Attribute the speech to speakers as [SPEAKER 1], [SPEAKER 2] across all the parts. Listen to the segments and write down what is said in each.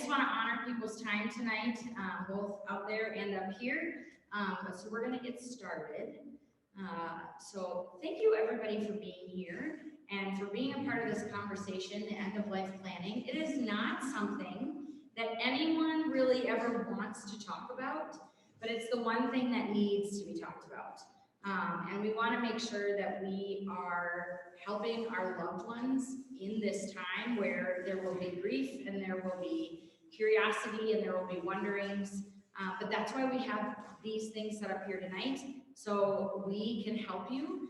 [SPEAKER 1] just want to honor people's time tonight, both out there and up here. So we're going to get started. So thank you everybody for being here and for being a part of this conversation, the end of life planning. It is not something that anyone really ever wants to talk about, but it's the one thing that needs to be talked about. And we want to make sure that we are helping our loved ones in this time where there will be grief and there will be curiosity and there will be wonderings. But that's why we have these things set up here tonight, so we can help you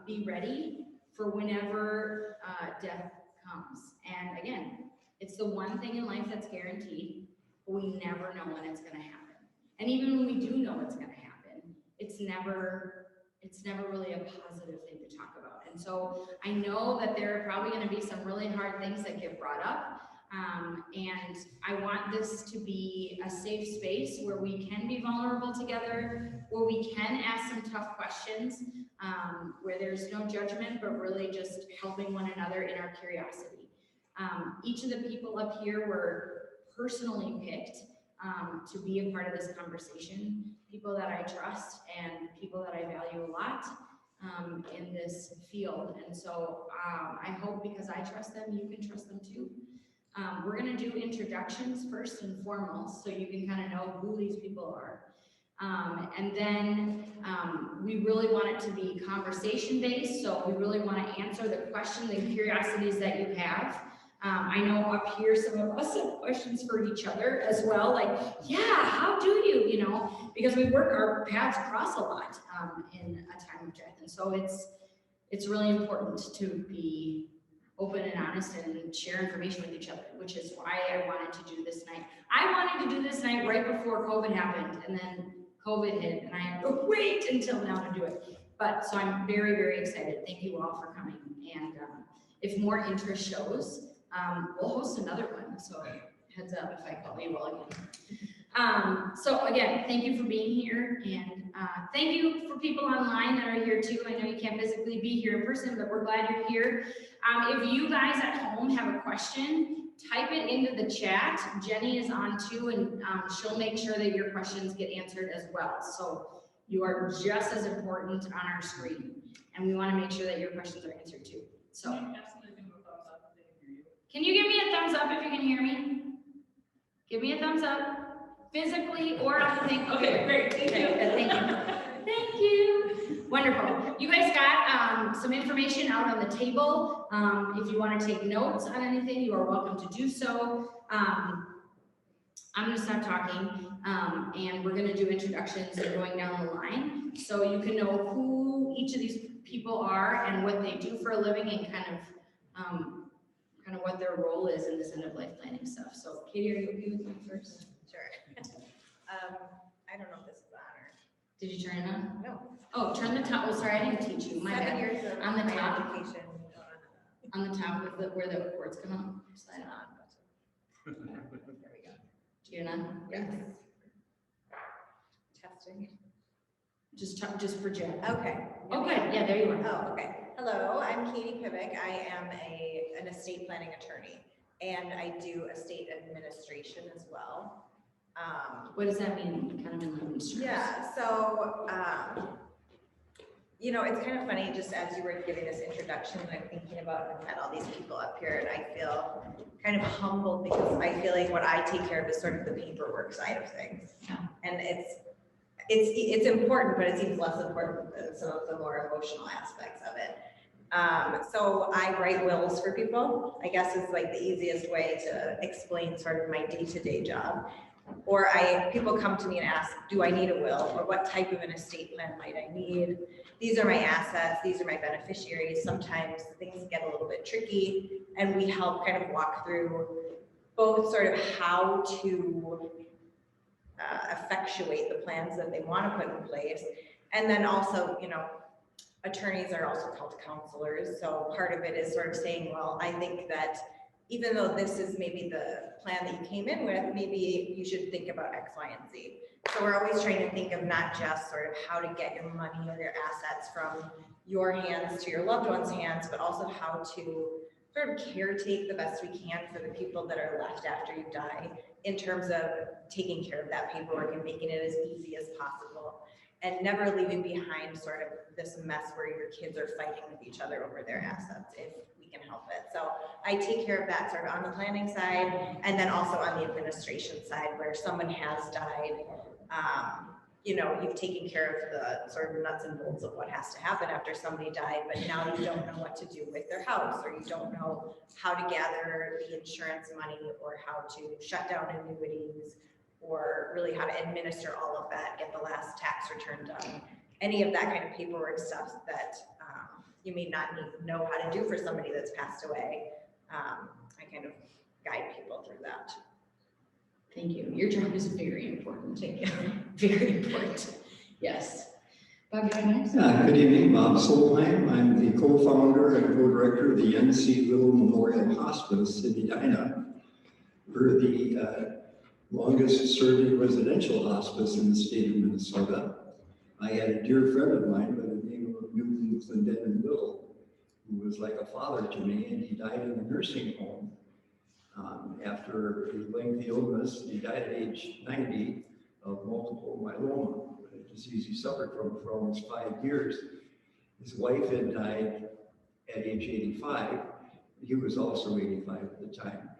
[SPEAKER 1] be ready for whenever death comes. And again, it's the one thing in life that's guaranteed, but we never know when it's going to happen. And even when we do know it's going to happen, it's never really a positive thing to talk about. And so I know that there are probably going to be some really hard things that get brought up. And I want this to be a safe space where we can be vulnerable together, where we can ask some tough questions, where there's no judgment, but really just helping one another in our curiosity. Each of the people up here were personally picked to be a part of this conversation, people that I trust and people that I value a lot in this field. And so I hope because I trust them, you can trust them too. We're going to do introductions first and foremost, so you can kind of know who these people are. And then we really want it to be conversation-based, so we really want to answer the questions and curiosities that you have. I know up here some of us have questions for each other as well, like, yeah, how do you know, because we work, our paths cross a lot in a time of death. And so it's really important to be open and honest and share information with each other, which is why I wanted to do this night. I wanted to do this night right before COVID happened, and then COVID hit, and I had to wait until now to do it. But so I'm very, very excited. Thank you all for coming. And if more interest shows, we'll host another one. So heads up if I call you all again. So again, thank you for being here, and thank you for people online that are here too. I know you can't physically be here in person, but we're glad you're here. If you guys at home have a question, type it into the chat. Jenny is on too, and she'll make sure that your questions get answered as well. So you are just as important on our screen, and we want to make sure that your questions are answered too. So can you give me a thumbs up if you can hear me? Give me a thumbs up. Physically or on the thing. Okay, great. Thank you. Thank you. Thank you. Wonderful. You guys got some information out on the table. If you want to take notes on anything, you are welcome to do so. I'm going to stop talking, and we're going to do introductions and going down the line, so you can know who each of these people are and what they do for a living, and kind of what their role is in this end of life planning stuff. So, Katie, are you okay with me first?
[SPEAKER 2] Sure. I don't know if this is on or.
[SPEAKER 1] Did you turn it on?
[SPEAKER 2] No.
[SPEAKER 1] Oh, turn the top. Oh, sorry, I didn't teach you. My
[SPEAKER 2] 7
[SPEAKER 1] bad.
[SPEAKER 2] years of
[SPEAKER 1] On the
[SPEAKER 2] my
[SPEAKER 1] top.
[SPEAKER 2] education.
[SPEAKER 1] On the top of where the words come up. Slide on.
[SPEAKER 2] There we go.
[SPEAKER 1] Do you know?
[SPEAKER 2] Yes. Testing.
[SPEAKER 1] Just project.
[SPEAKER 2] Okay.
[SPEAKER 1] Oh, good. Yeah, there you are.
[SPEAKER 2] Oh, okay. Hello, I'm Katie Pivick. I am an estate planning attorney, and I do estate administration as well.
[SPEAKER 1] What does that mean? Kind of in layman's terms.
[SPEAKER 2] Yeah, so, you know, it's kind of funny, just as you were giving this introduction, I'm thinking about, I've had all these people up here, and I feel kind of humbled because I feel like what I take care of is sort of the paperwork side of things.
[SPEAKER 1] Yeah.
[SPEAKER 2] And it's important, but it seems less important than some of the more emotional aspects of it. So I write wills for people, I guess is like the easiest way to explain sort of my day-to-day job. Or people come to me and ask, do I need a will? Or what type of an estate plan might I need? These are my assets, these are my beneficiaries. Sometimes things get a little bit tricky, and we help kind of walk through both sort of how to effectuate the plans that they want to put in place. And then also, you know, attorneys are also called counselors. So part of it is sort of saying, well, I think that even though this is maybe the plan that you came in with, maybe you should think about X, Y, and Z. So we're always trying to think of not just sort of how to get your money or your assets from your hands to your loved one's hands, but also how to sort of caretake the best we can for the people that are left after you die in terms of taking care of that paperwork and making it as easy as possible and never leaving behind sort of this mess where your kids are fighting with each other over their assets if we can help it. So I take care of that sort of on the planning side and then also on the administration side where someone has died. You know, you've taken care of the sort of nuts and bolts of what has to happen after somebody died, but now you don't know what to do with their house, or you don't know how to gather the insurance money, or how to shut down annuities, or really how to administer all of that, get the last tax return done. Any of that kind of paperwork stuff that you may not know how to do for somebody that's passed away. I kind of guide people through that.
[SPEAKER 1] Thank you. Your job is very important.
[SPEAKER 2] Thank you.
[SPEAKER 1] Very important. Yes. Bob, you're next.
[SPEAKER 3] Good evening, Bob Solheim. I'm the co-founder and co-director of the NC Little Memorial Hospice in Edina. We're the longest serving residential hospice in the state of Minnesota. I had a dear friend of mine by the name of Newton Clendenin Will, who was like a father to me, and he died in a nursing home. After a lengthy illness, he died at age 90 of multiple myeloma, a disease he suffered from for almost 5 years. His wife had died at age 85. He was also 85 at the time.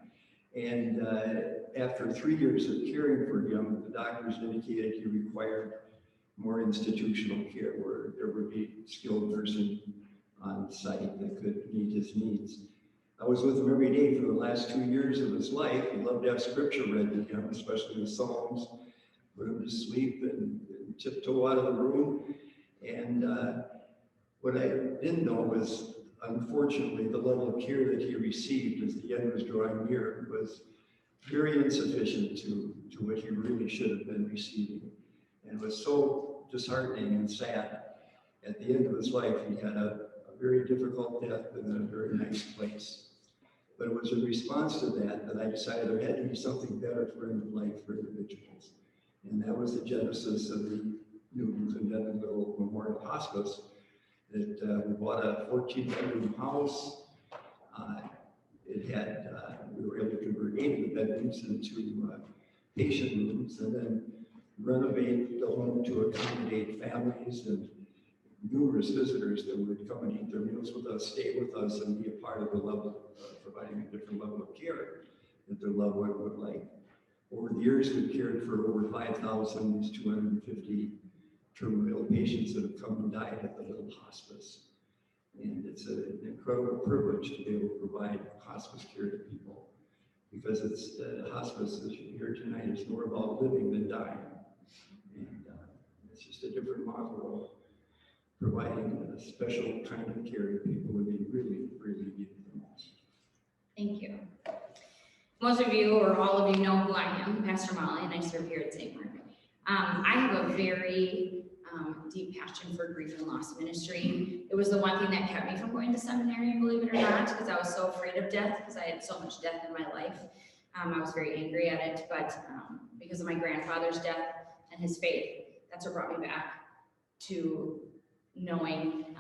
[SPEAKER 3] And after 3 years of caring for him, the doctors indicated he required more institutional care where there would be skilled nursing on site that could meet his needs. I was with him every day for the last 2 years of his life. He loved to have scripture read to him, especially the Psalms, put him to sleep and tiptoe out of the room. And what I didn't know was, unfortunately, the level of care that he received as the end was drawing near was very insufficient to what he really should have been receiving. And it was so disheartening and sad. At the end of his life, he had a very difficult death in a very nice place. But it was in response to that I decided there had to be something better for end of life for individuals. And that was the genesis of the Newton Clendenin Will Memorial Hospice. That we bought a 14-bedroom house. It had, we were able to convert 8 of the bedrooms into patient rooms, and then renovate the home to accommodate families and numerous visitors that would come and eat their meals with us, stay with us, and be a part of the level, providing a different level of care that their loved one would like. Over the years, we've cared for over 5,250 terminally ill patients that have come and died at the little hospice. And it's an incredible privilege to be able to provide hospice care to people, because it's hospice, as you hear tonight, is more about living than dying. And it's just a different model of providing a special kind of care to people when they really, really need it the most.
[SPEAKER 1] Thank you. Most of you, or all of you, know who I am, Pastor Molly, and I serve here at St. Mark. I have a very deep passion for grief and loss ministry. It was the one thing that kept me from going to seminary, believe it or not, because I was so afraid of death, because I had so much death in my life. I was very angry at it, but because of my grandfather's death and his faith, that's what brought me back to knowing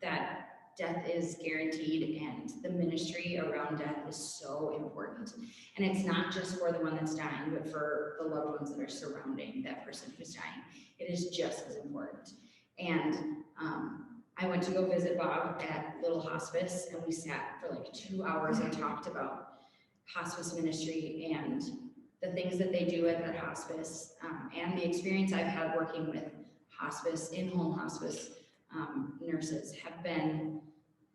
[SPEAKER 1] that death is guaranteed, and the ministry around death is so important. And it's not just for the one that's dying, but for the loved ones that are surrounding that person who's dying. It is just as important. And I went to go visit Bob at Little Hospice, and we sat for like 2 hours and talked about hospice ministry and the things that they do at that hospice, and the experience I've had working with hospice, in-home hospice nurses have been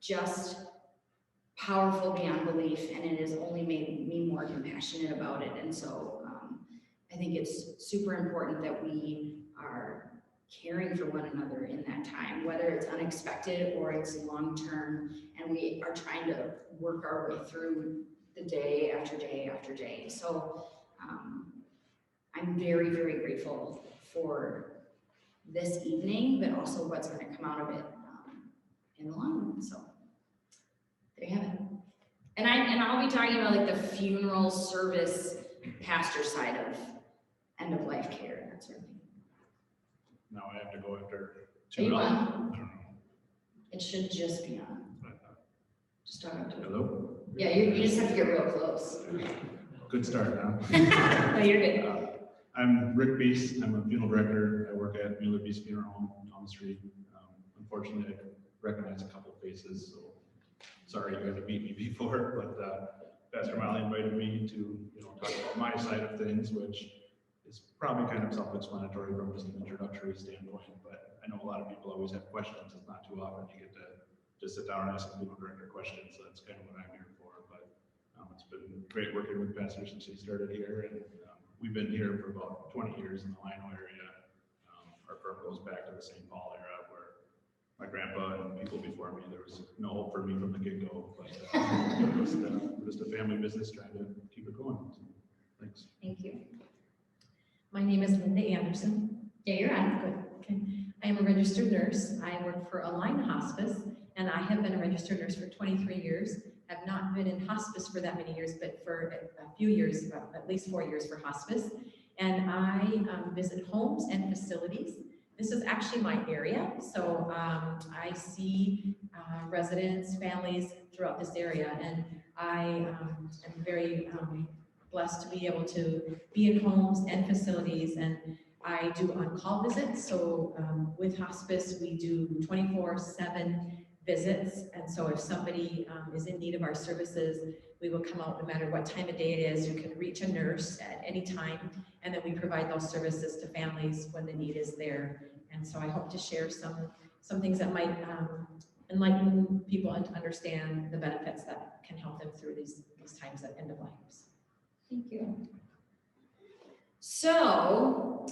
[SPEAKER 1] just powerful beyond belief, and it has only made me more compassionate about it. And so I think it's super important that we are caring for one another in that time, whether it's unexpected or it's long-term, and we are trying to work our way through the day after day after day. So I'm very, very grateful for this evening, but also what's going to come out of it in the long run. So there you have it. And I'll be talking about like the funeral service pastor side of end of life care and that sort of thing.
[SPEAKER 4] Now I have to go after.
[SPEAKER 1] Are you on?
[SPEAKER 4] I don't know.
[SPEAKER 1] It should just be on. Just talk up to it.
[SPEAKER 4] Hello?
[SPEAKER 1] Yeah, you just have to get real close.
[SPEAKER 4] Good start, huh?
[SPEAKER 1] No, you're good.
[SPEAKER 4] I'm Rick Beast. I'm a funeral director. I work at Mueller Beast Funeral Home on Thomas Street. Unfortunately, I recognize a couple of faces, so sorry you had to meet me before, but Pastor Molly invited me to, talk about my side of things, which is probably kind of self-explanatory from just an introductory standpoint, but I know a lot of people always have questions. It's not too often you get to just sit down and ask a funeral director questions, so that's kind of what I'm here for. But it's been great working with Pastor since he started here, and we've been here for about 20 years in the Lino area. Our firm goes back to the St. Paul era, where my grandpa and people before me, there was no hope for me from the get-go, but just a family business trying to keep it going. So, thanks.
[SPEAKER 1] Thank you.
[SPEAKER 5] My name is Linda Anderson.
[SPEAKER 1] Yeah, you're on.
[SPEAKER 5] Good. Okay. I am a registered nurse. I work for Align Hospice, and I have been a registered nurse for 23 years. Have not been in hospice for that many years, but for a few years, about at least 4 years for hospice. And I visit homes and facilities. This is actually my area, so I see residents, families throughout this area, and I am very blessed to be able to be in homes and facilities, and I do on-call visits. So with hospice, we do 24/7 visits, and so if somebody is in need of our services, we will come out no matter what time of day it is. You can reach a nurse at any time, and then we provide those services to families when the need is there. And so I hope to share some things that might enlighten people and to understand the benefits that can help them through these times at end of lives.
[SPEAKER 1] Thank you. So,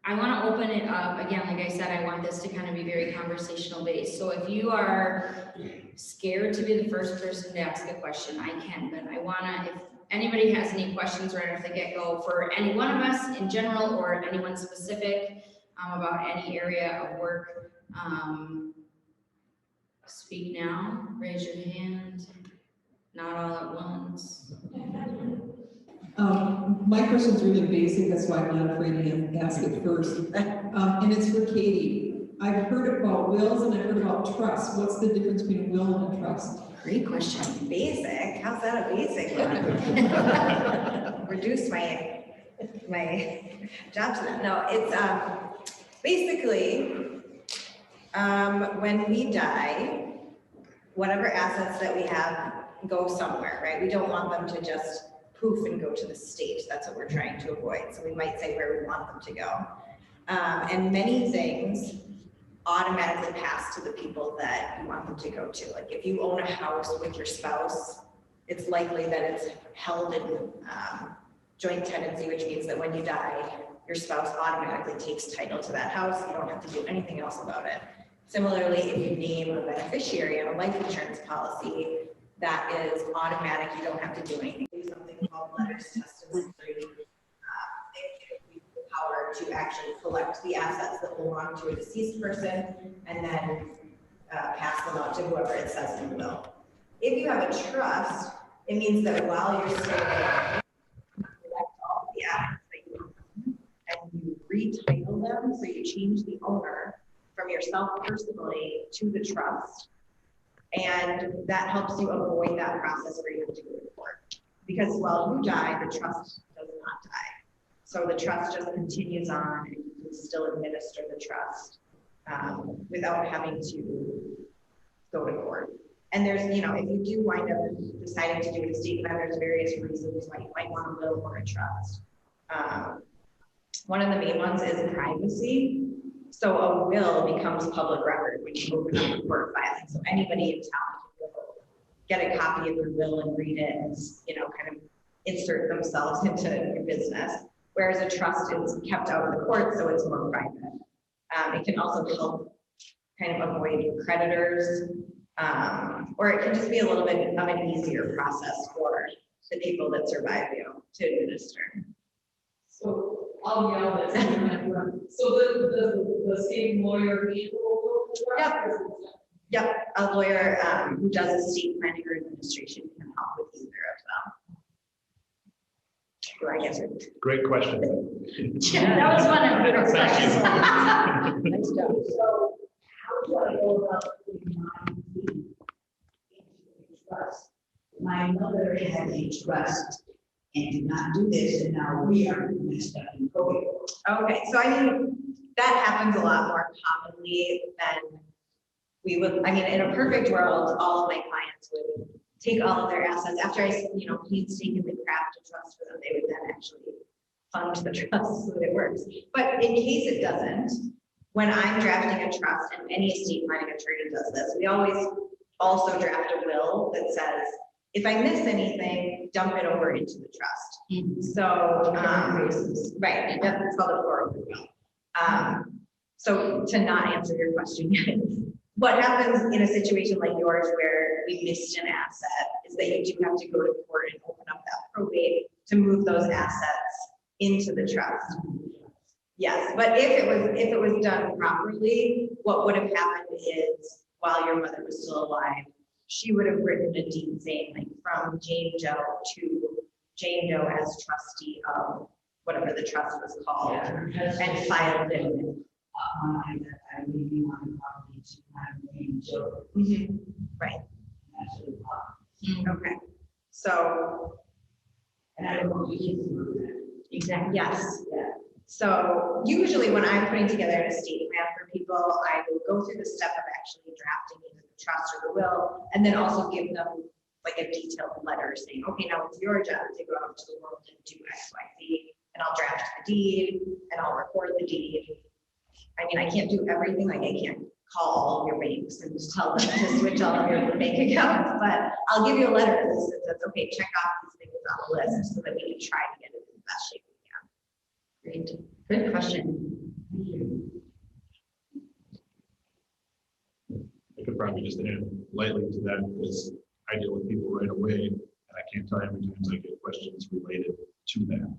[SPEAKER 1] I want to open it up again. Like I said, I want this to kind of be very conversational based. So if you are scared to be the first person to ask a question, I can, but I want to, if anybody has any questions right off the get-go for any one of us in general or anyone specific about any area of work, speak now, raise your hand, not all at once.
[SPEAKER 6] My question's really basic, that's why I'm not afraid to ask it first. And it's for Katie. I've heard about wills and I've heard about trust. What's the difference between will and trust?
[SPEAKER 2] Great question. Basic, how's that a basic one? Reduce my jobs. No, it's basically when we die, whatever assets that we have go somewhere, right? We don't want them to just poof and go to the state. That's what we're trying to avoid. So we might say where we want them to go. And many things automatically pass to the people that you want them to go to. Like if you own a house with your spouse, it's likely that it's held in joint tenancy, which means that when you die, your spouse automatically takes title to that house. You don't have to do anything else about it. Similarly, if you name a beneficiary on a life insurance policy, that is automatic. You don't have to do anything. Do something called letters, testament, they give you the power to actually collect the assets that belong to a deceased person and then pass them out to whoever it says in the will. If you have a trust, it means that while you're still alive, you collect all the assets that you own and you retitle them, so you change the owner from yourself personally to the trust. And that helps you avoid that process where you have to go to court. Because while you die, the trust does not die. So the trust just continues on and you can still administer the trust without having to go to court. And there's, if you do wind up deciding to do an estate plan, there's various reasons why you might want a will or a trust. One of the main ones is privacy. So a will becomes public record when you open up a court filing. So anybody in town can get a copy of your will and read it and, kind of insert themselves into your business. Whereas a trust is kept out of the court, so it's more private. It can also help kind of avoid creditors, or it can just be a little bit of an easier process for the people that survive you to administer.
[SPEAKER 7] So I'll yell this. So the state lawyer handle.
[SPEAKER 2] Yep, a lawyer who does estate planning or administration can help with either of them. Do I answer?
[SPEAKER 4] Great question.
[SPEAKER 1] Yeah, that was one of the
[SPEAKER 4] Thank you.
[SPEAKER 1] questions.
[SPEAKER 7] Nice job. So how do I go about my
[SPEAKER 8] my mother had a trust and did not do this, and now we are messed up in probate.
[SPEAKER 2] Okay, so I mean, that happens a lot more commonly than we would, I mean, in a perfect world, all of my clients would take all of their assets after I, painstakingly craft a trust for them, they would then actually fund the trust so that it works. But in case it doesn't, when I'm drafting a trust, and any estate planning attorney does this, we always also draft a will that says, if I miss anything, dump it over into the trust. So, right, that's called a forward will. So to not answer your question yet, what happens in a situation like yours where we missed an asset is that you do have to go to court and open up that probate to move those assets into the trust. Yes, but if it was done properly, what would have happened is while your mother was still alive, she would have written a deed saying like from Jane Doe to Jane Doe as trustee of whatever the trust was called, and filed it.
[SPEAKER 8] I really want to probably to my name, so.
[SPEAKER 2] Right.
[SPEAKER 8] That's what it was.
[SPEAKER 2] Okay. So
[SPEAKER 8] And I don't know if you can do that.
[SPEAKER 2] exactly. Yes.
[SPEAKER 8] Yeah.
[SPEAKER 2] So usually when I'm putting together an estate plan for people, I will go through the step of actually drafting either the trust or the will, and then also give them like a detailed letter saying, okay, now it's your job to go out to the world and do X, Y, Z, and I'll draft the deed and I'll record the deed. I mean, I can't do everything, like I can't call all of your banks and just tell them to switch all of your bank accounts, but I'll give you a letter that says, okay, check off these things on the list so that we can try to get it in the best shape we can. Great, good question.
[SPEAKER 4] I could probably just add lightly to that because I deal with people right away, and I can't tell you how many times I get questions related to that.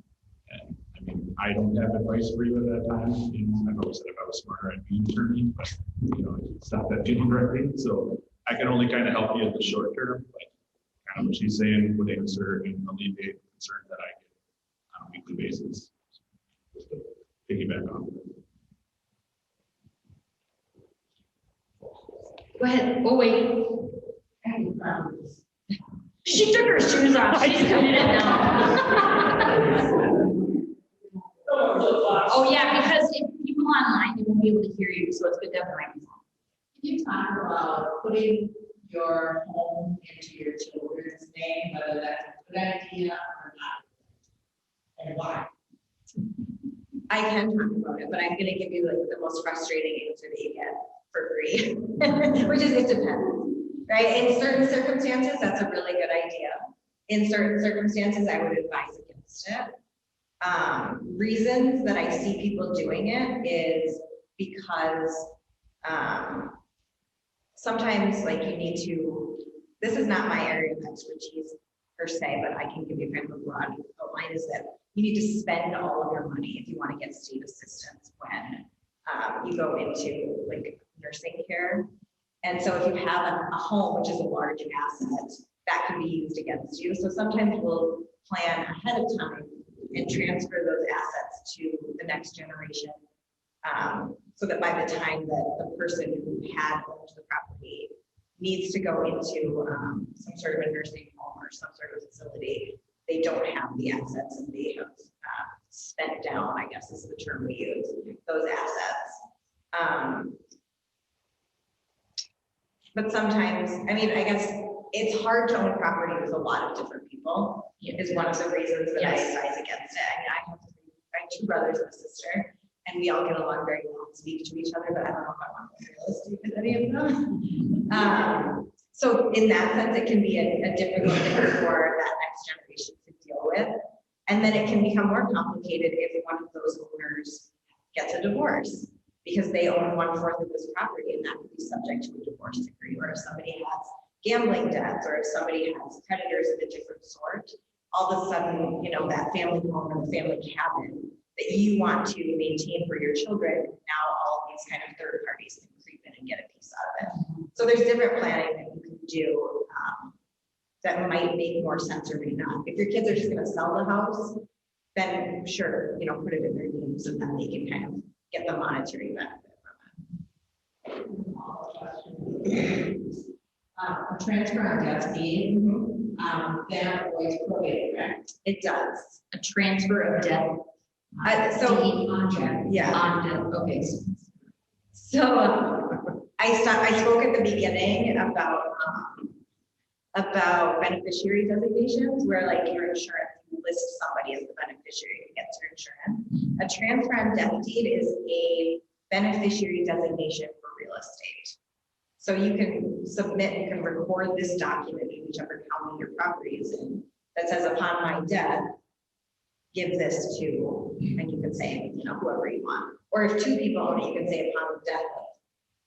[SPEAKER 4] And I mean, I don't have advice for you at that time. I've always said if I was smarter, I'd be an attorney, but it's not that feeling directly. So I can only kind of help you in the short term, but kind of what she's saying would answer and alleviate the concern that I get on a weekly basis. Just to piggyback on.
[SPEAKER 1] Go ahead. Oh, wait. She took her shoes off. She's doing it now. Oh, yeah, because if people online, they won't be able to hear you, so it's good to have the microphone.
[SPEAKER 7] Can you talk about putting your home into your children's name, whether that's a good idea or not? And why?
[SPEAKER 2] I can talk about it, but I'm gonna give you like the most frustrating answer that you get for free, which is it depends, right? In certain circumstances, that's a really good idea. In certain circumstances, I would advise against it. Reasons that I see people doing it is because sometimes like you need to, this is not my area of expertise per se, but I can give you kind of a broad outline, is that you need to spend all of your money if you want to get state assistance when you go into like nursing care. And so if you have a home, which is a large asset, that can be used against you. So sometimes we'll plan ahead of time and transfer those assets to the next generation, so that by the time that the person who had owned the property needs to go into some sort of a nursing home or some sort of facility, they don't have the assets and they have spent down, I guess is the term we use, those assets. But sometimes, I mean, I guess it's hard to own property with a lot of different people, is one of the reasons that I advise against it. I mean, I have 2 brothers and a sister, and we all get along very well and speak to each other, but I don't know if I want to be realistic with any of them. So in that sense, it can be a difficult thing for that next generation to deal with. And then it can become more complicated if one of those owners gets a divorce, because they own 1/4 of this property, and that could be subject to a divorce decree, or if somebody has gambling debts, or if somebody has creditors of a different sort, all of a sudden, that family home or the family cabin that you want to maintain for your children, now all of these kind of third parties can creep in and get a piece out of it. So there's different planning that you can do that might make more sense or may not. If your kids are just gonna sell the house, then sure, put it in their names so that they can kind of get the monetary benefit from it.
[SPEAKER 6] A transfer on God's deed,
[SPEAKER 7] that avoids probate, correct?
[SPEAKER 2] It does.
[SPEAKER 1] A transfer of debt.
[SPEAKER 2] So-
[SPEAKER 1] Deed contract.
[SPEAKER 2] Yeah.
[SPEAKER 1] On debt, okay.
[SPEAKER 2] So I spoke at the beginning about beneficiary designations, where like your insurance, you list somebody as the beneficiary who gets your insurance. A transfer on death deed is a beneficiary designation for real estate. So you can submit, you can record this document in whichever county your property is in that says, upon my death, give this to, and you can say, you know, whoever you want. Or if two people own it, you can say, upon the death of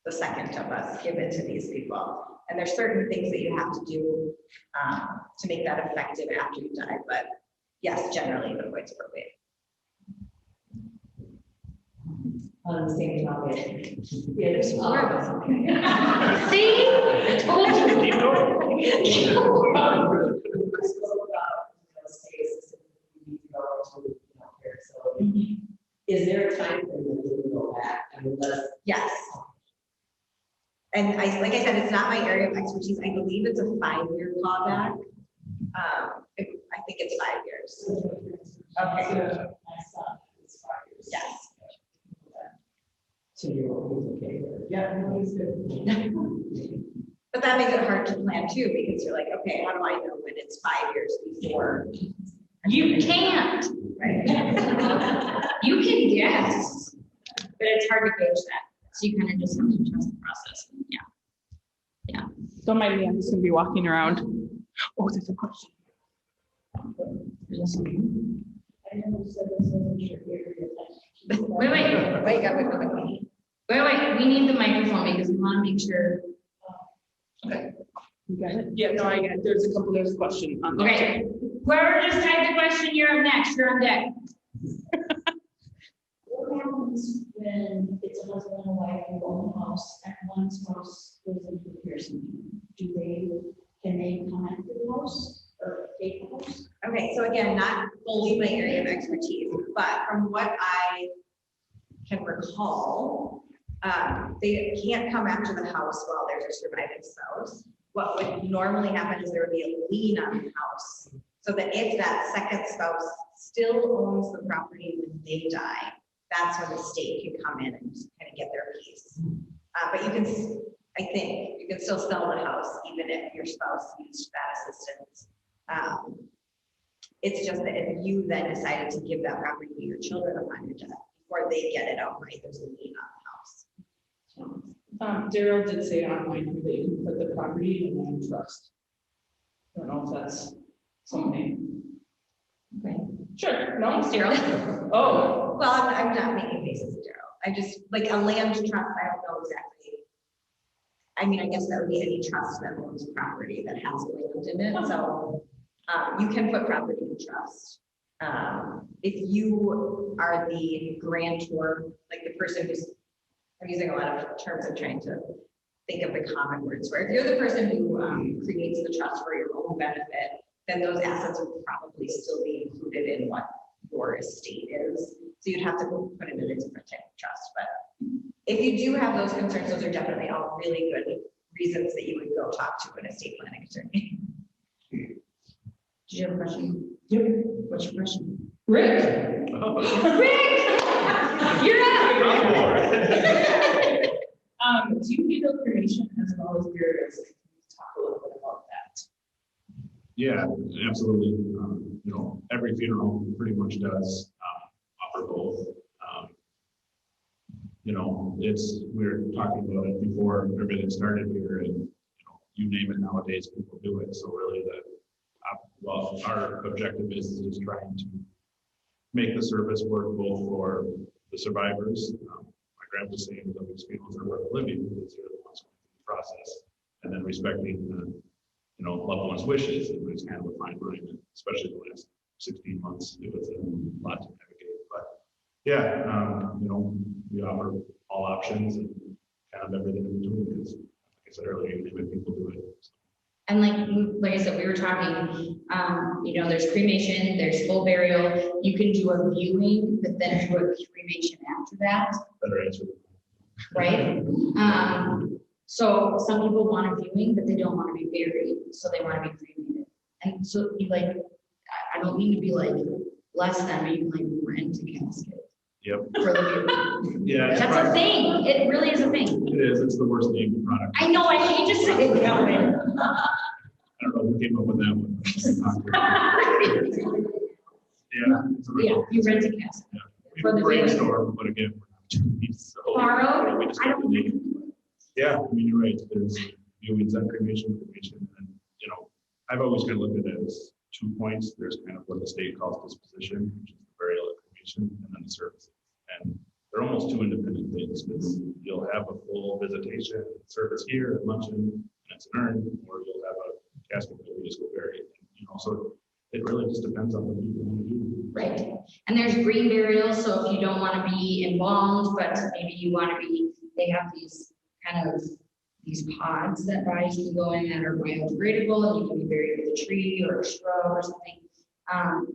[SPEAKER 2] the second of us, give it to these people. And there's certain things that you have to do to make that effective after you die. But yes, generally it avoids probate.
[SPEAKER 7] On the same topic. Yeah, there's
[SPEAKER 1] See? I told you.
[SPEAKER 7] Is there a time frame that they can go back? I mean,
[SPEAKER 2] Yes. And like I said, it's not my area of expertise. I believe it's a 5-year clawback. I think it's 5 years. Okay.
[SPEAKER 7] My son is 5 years.
[SPEAKER 2] Yes.
[SPEAKER 7] 2-year-old, okay. Yeah, no, he's good.
[SPEAKER 2] But that makes it hard to plan too, because you're like, okay, how do I know when it's 5 years before?
[SPEAKER 1] You can't.
[SPEAKER 2] Right.
[SPEAKER 1] You can guess, but it's hard to gauge that. So you kind of just have to trust the process. Yeah.
[SPEAKER 9] Don't mind me, I'm just gonna be walking around. Oh, there's a question.
[SPEAKER 1] Wait, we need the microphone because we want to make sure.
[SPEAKER 9] You got it? Yeah, no, I got it. There's a question on there.
[SPEAKER 1] Okay, whoever just typed the question, you're up next, you're on deck.
[SPEAKER 10] What happens when it's a husband and wife who own a house and one spouse goes into a Pearson? Can they come into the house or take the house?
[SPEAKER 2] Okay, so again, not fully my area of expertise, but from what I can recall, they can't come after the house while there's a surviving spouse. What would normally happen is there would be a lien on the house, so that if that second spouse still owns the property when they die, that's when the state can come in and kind of get their piece. But you can, I think, you can still sell the house even if your spouse used that assistance. It's just that if you then decided to give that property to your children upon your death, before they get it outright, there's a lien on the house.
[SPEAKER 9] Daryl did say online that you can put the property in land trust. I don't know if that's something.
[SPEAKER 1] Okay.
[SPEAKER 9] Sure, no?
[SPEAKER 1] Thanks, Daryl.
[SPEAKER 9] Oh,
[SPEAKER 2] Well, I'm not making faces at Daryl. I just, like a land trust, I don't know exactly. I mean, I guess that would be any trust that owns property that has land in it, so you can put property in trust. If you are the grantor, like the person who's, I'm using a lot of terms, I'm trying to think of the common words, where if you're the person who creates the trust for your own benefit, then those assets would probably still be included in what your estate is. So you'd have to put it in a different type of trust. But if you do have those concerns, those are definitely all really good reasons that you would go talk to an estate planning attorney.
[SPEAKER 1] Did you have a question?
[SPEAKER 9] Yep.
[SPEAKER 1] What's your question?
[SPEAKER 9] Rick.
[SPEAKER 1] Rick! You're up!
[SPEAKER 9] Do you handle cremation as well as burials? Can you talk a little bit about that?
[SPEAKER 4] Yeah, absolutely. You know, every funeral pretty much does offer both. You know, we were talking about it before everything started here, and you know, you name it nowadays, people do it. So really, well, our objective is just trying to make the service work both for the survivors. My grandpa's saying that these funerals are worth living because they're the ones going through the process, and then respecting the loved ones' wishes. It was kind of a fine line, and especially the last 16 months, it was a lot to navigate. But yeah, you know, we offer all options and kind of everything in between, because like I said earlier, you name it, people do it.
[SPEAKER 1] And like I said, we were talking, you know, there's cremation, there's full burial. You can do a viewing, but then do a cremation after that,
[SPEAKER 4] Better answer.
[SPEAKER 1] right? So some people want a viewing, but they don't want to be buried, so they want to be cremated. And so you like, I don't mean to be like less than, but you can like rent a casket
[SPEAKER 4] Yep.
[SPEAKER 1] for the viewer.
[SPEAKER 4] Yeah. it's
[SPEAKER 1] That's a
[SPEAKER 4] probably-
[SPEAKER 1] thing. It really is a thing.
[SPEAKER 4] It is, it's the worst named product.
[SPEAKER 1] I know, I hate to say it that way.
[SPEAKER 4] I don't know who came up with that one. Yeah. it's a
[SPEAKER 1] Yeah,
[SPEAKER 4] real-
[SPEAKER 1] you rent a casket.
[SPEAKER 4] We
[SPEAKER 1] for the
[SPEAKER 4] brainstorm, but again, we're not Chinese, so.
[SPEAKER 1] Borrow?
[SPEAKER 4] We just
[SPEAKER 1] I
[SPEAKER 4] got the
[SPEAKER 1] don't-
[SPEAKER 4] name. Yeah, I mean, you're right, there's viewings on cremation, and, you know, I've always kind of looked at it as 2 points. There's kind of what the state calls disposition, which is the burial and cremation, and then the services. And they're almost two independent things, because you'll have a full visitation service here at luncheon, and it's an urn, or you'll have a casket that we just go bury. You know, so it really just depends on what you want to do.
[SPEAKER 1] Right. And there's green burials, so if you don't want to be embalmed, but maybe you want to be, they have these kind of, these pods that rise and go in that are biodegradable, and you can be buried with a tree or a shrub or something.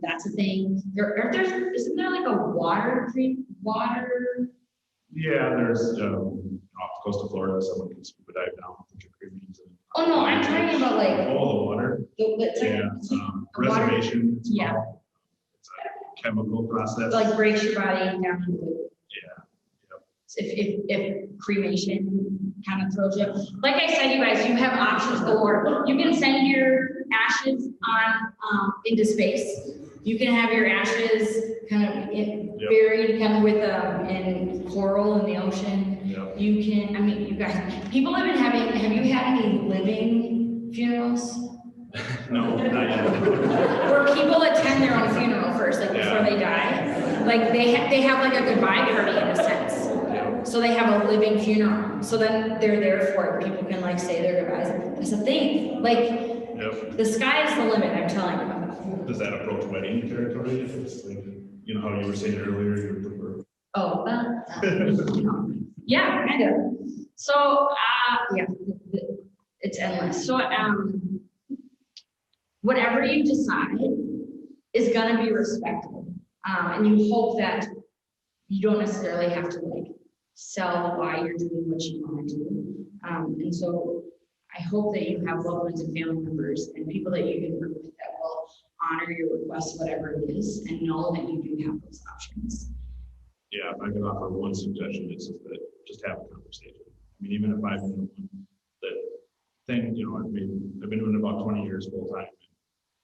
[SPEAKER 1] That's a thing. Isn't there like a water?
[SPEAKER 4] Yeah, there's, off the coast of Florida, someone can scuba dive down with the cremains.
[SPEAKER 1] Oh, no, I'm talking about like,
[SPEAKER 4] All the water,
[SPEAKER 1] it's like,
[SPEAKER 4] yeah,
[SPEAKER 1] it's like a water-
[SPEAKER 4] reservation. it's
[SPEAKER 1] Yeah.
[SPEAKER 4] called. It's a chemical process.
[SPEAKER 1] like breaks your body down to the.
[SPEAKER 4] Yeah,
[SPEAKER 1] If cremation kind of throws you up. Like I said, you guys, you have options galore. You can send your ashes on, into space. You can have your ashes kind of
[SPEAKER 4] Yep.
[SPEAKER 1] buried kind of with, in coral in the ocean.
[SPEAKER 4] yeah.
[SPEAKER 1] You can, I mean, you guys, people have been having, have you had any living funerals?
[SPEAKER 4] No, not yet.
[SPEAKER 1] Where people attend their own funeral first, like before they die. Like they have like a goodbye party in a sense.
[SPEAKER 4] Yeah.
[SPEAKER 1] So they have a living funeral. So then they're there for it. People can like say their goodbyes. That's a thing. Like
[SPEAKER 4] Yep.
[SPEAKER 1] the sky is the limit, I'm telling you.
[SPEAKER 4] Does that approach wedding territory? If it's like, you know, how you were saying earlier, you prefer.
[SPEAKER 1] Oh, well, yeah, kind of. So, yeah, it's endless. So, whatever you decide is gonna be respected. And you hope that you don't necessarily have to like sell why you're doing what you want to do. And so I hope that you have loved ones and family members and people that you can work with that will honor your request, whatever it is, and know that you do have those options.
[SPEAKER 4] Yeah, if I could offer one suggestion, it's just that, just have a conversation. I mean, even if I've been that thing, you know, I've been doing it about 20 years full time.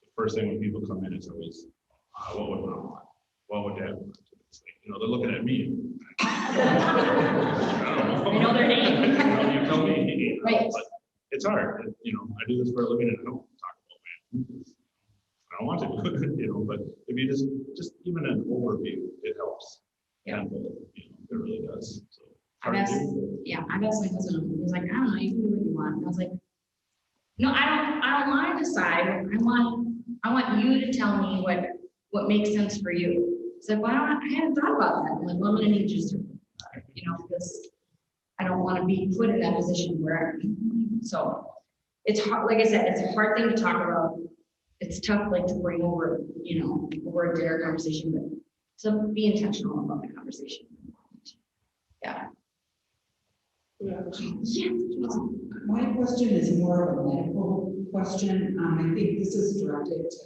[SPEAKER 4] The first thing when people come in, it's always, what would mom want? What would dad want? It's like, you know, they're looking at me. I don't know.
[SPEAKER 1] I know their name.
[SPEAKER 4] You know, you tell me,
[SPEAKER 1] Right.
[SPEAKER 4] but it's hard. You know, I do this for a living and I don't talk about it. I don't want to, you know, but if you just even an overview, it helps.
[SPEAKER 1] Yeah.
[SPEAKER 4] Tenfold, you know, it really does. So.
[SPEAKER 1] I've asked my husband, he was like, I don't know, you can do what you want. And I was like, no, I don't want to decide. I want you to tell me what makes sense for you. He's like, I hadn't thought about that. I'm like, well, I'm gonna need you to, you know, because I don't want to be put in that position where, so it's hard, like I said, it's a hard thing to talk about. It's tough, like to bring over, you know, over a dare conversation, but to be intentional about the conversation. Yeah.
[SPEAKER 6] Yeah.
[SPEAKER 1] Yeah.
[SPEAKER 11] My question is more of a medical question. I think this is directed to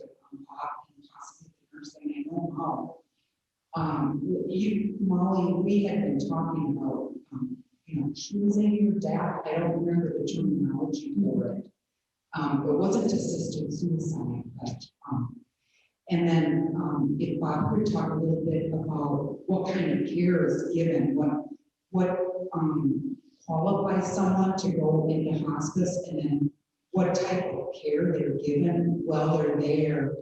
[SPEAKER 11] Bob and possibly the nursing. I know how. Molly, we had been talking about, you know, choosing your death. I don't remember the terminology for it. It wasn't assisted suicide, but, and then if Bob could talk a little bit about what kind of care is given, what qualifies someone to go into hospice, and then what type of care they're given while they're there,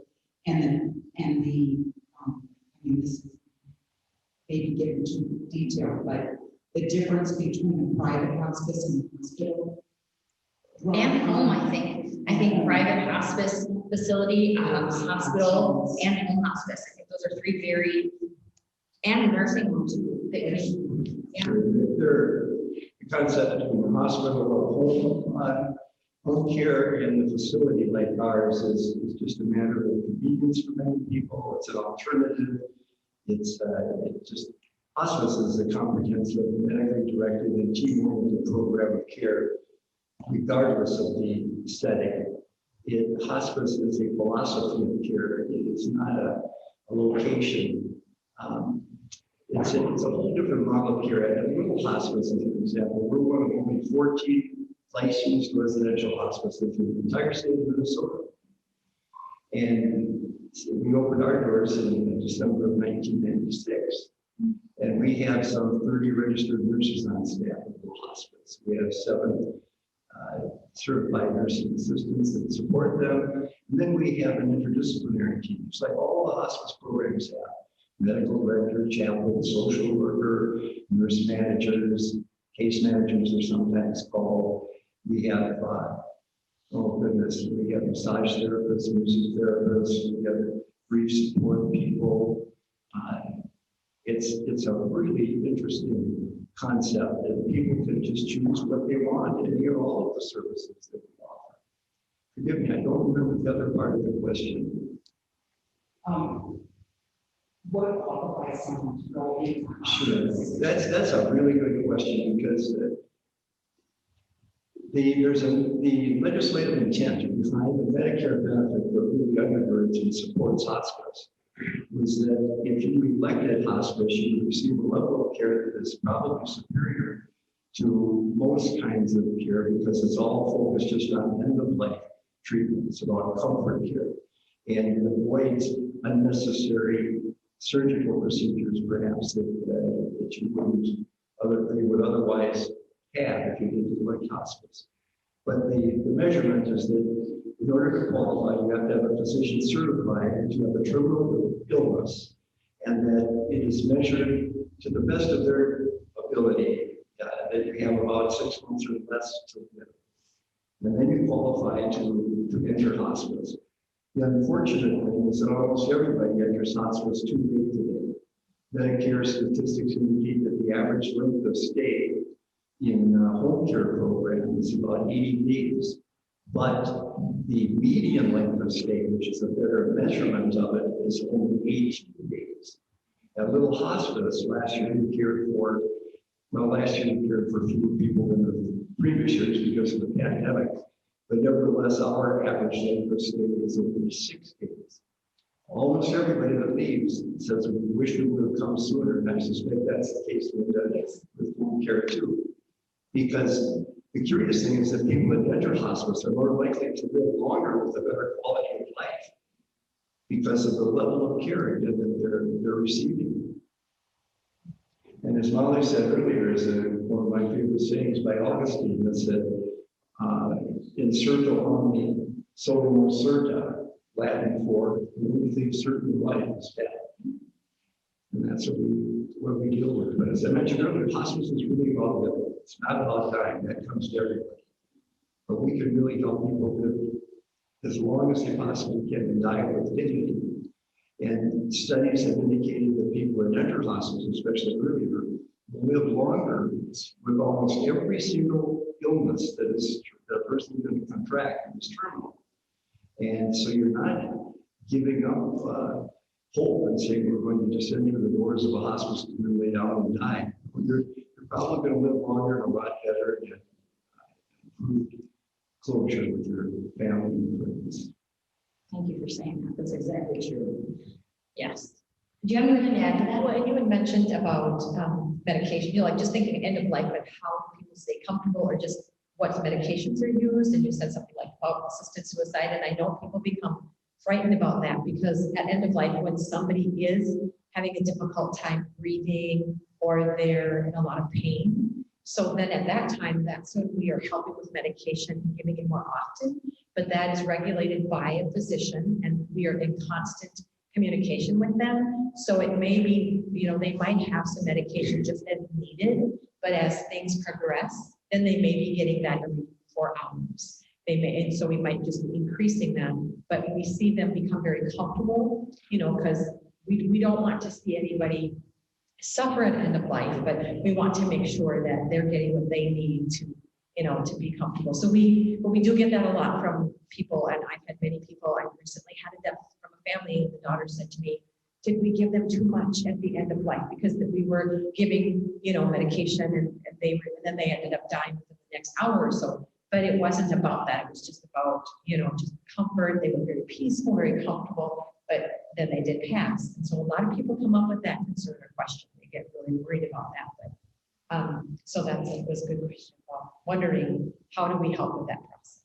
[SPEAKER 11] and the I mean, this is maybe getting too detailed, but the difference between a private hospice and a hospital.
[SPEAKER 1] And home, I think. I think private hospice facility, hospital, and home hospice. I think those are three very, and nursing home too. Yeah.
[SPEAKER 3] The concept between the hospital or home care in the facility like ours is just a matter of convenience for many people. It's an alternative. It's just, hospice is a comprehensive, medically directed and team-oriented program of care, regardless of the setting. Hospice is a philosophy of care. It is not a location. It's a whole different model of care. At Little Hospice, as an example, we're one of only 14 licensed residential hospices in the entire state of Minnesota. And we opened our doors in December of 1996. And we have some 30 registered nurses on staff at Little Hospice. We have 7 certified nursing assistants that support them. And then we have an interdisciplinary team, just like all the hospice programs have. Medical director, chaplain, social worker, nurse managers, case managers are sometimes called. We have, oh goodness, we have massage therapists, music therapists, we have grief support people. It's a really interesting concept that people can just choose what they want and get all of the services that we offer. Forgive me, I don't remember the other part of the question.
[SPEAKER 11] What qualifies someone to go in?
[SPEAKER 3] Sure, that's a really good question because the legislative intent behind the Medicare benefit that really undergirds and supports hospice was that if you elected hospice, you would receive a level of care that is probably superior to most kinds of care because it's all focused just on end-of-life treatment. It's about comfort care, and it avoids unnecessary surgical procedures, perhaps that you would otherwise have if you didn't elect hospice. But the measurement is that in order to qualify, you have to have a physician certified that you have a terminal illness, and that it is measured to the best of their ability, that you have about 6 months or less to live. And then you qualify to enter hospice. The unfortunate thing is that almost everybody enters hospice too late today. Medicare statistics indicate that the average length of stay in home care program is about 80 days. But the median length of stay, which is a better measurement of it, is only 18 days. At Little Hospice, last year we cared for fewer people than the previous years because of the pandemic. But nevertheless, our average length of stay is only 6 days. Almost everybody that leaves says, we wish we would have come sooner, and I suspect that's the case with home care too. Because the curious thing is that people that enter hospice are more likely to live longer with a better quality of life because of the level of care that they're receiving. And as Molly said earlier, is one of my favorite sayings by Augustine that said, incerto omni solum certa, Latin for we believe certain life is bad. And that's what we deal with. But as I mentioned earlier, hospice is really about living. It's not about dying. That comes to everybody. But we can really help people live as long as they possibly can and die with dignity. And studies have indicated that people that enter hospice, especially earlier, will live longer with almost every single illness that a person is going to contract in this terminal. And so you're not giving up hope and saying we're going to just enter the doors of a hospice and lay down and die. You're probably going to live longer and a lot better and improved closure with your family and friends.
[SPEAKER 5] Thank you for saying that. That's exactly true. Yes. Do you have anything to add to that? Well, you had mentioned about medication, like just thinking end of life, but how people stay comfortable or just what medications are used. And you said something like about assisted suicide. And I know people become frightened about that because at end of life, when somebody is having a difficult time breathing or they're in a lot of pain. So then at that time, that's when we are helping with medication and giving it more often, but that is regulated by a physician and we are in constant communication with them. So it may be, they might have some medication just as needed, but as things progress, then they may be getting that every 4 hours. And so we might just be increasing them, but we see them become very comfortable, because we don't want to see anybody suffer at end of life, but we want to make sure that they're getting what they need to be comfortable. So we do get that a lot from people, and I've had many people. I recently had a death from a family, and the daughter said to me, did we give them too much at the end of life? Because we were giving, medication and then they ended up dying within the next hour or so. but it wasn't about that. It was just about, just comfort. They were very peaceful, very comfortable, but then they did pass. And so a lot of people come up with that concern or question. They get really worried about that. But so it was a good question about wondering how do we help with that process.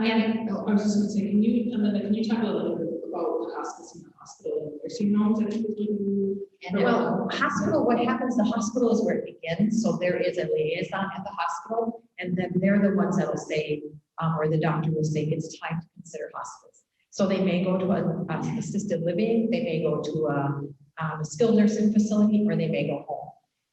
[SPEAKER 9] And I was just gonna say, can you talk a little bit about the hospice in the hospital and nursing homes that you do?
[SPEAKER 5] And well, hospital, what happens, the hospital is where it begins. So there is a liaison at the hospital, and then they're the ones that will say, or the doctor will say, it's time to consider hospice. So they may go to an assisted living, they may go to a skilled nursing facility, or they may go home.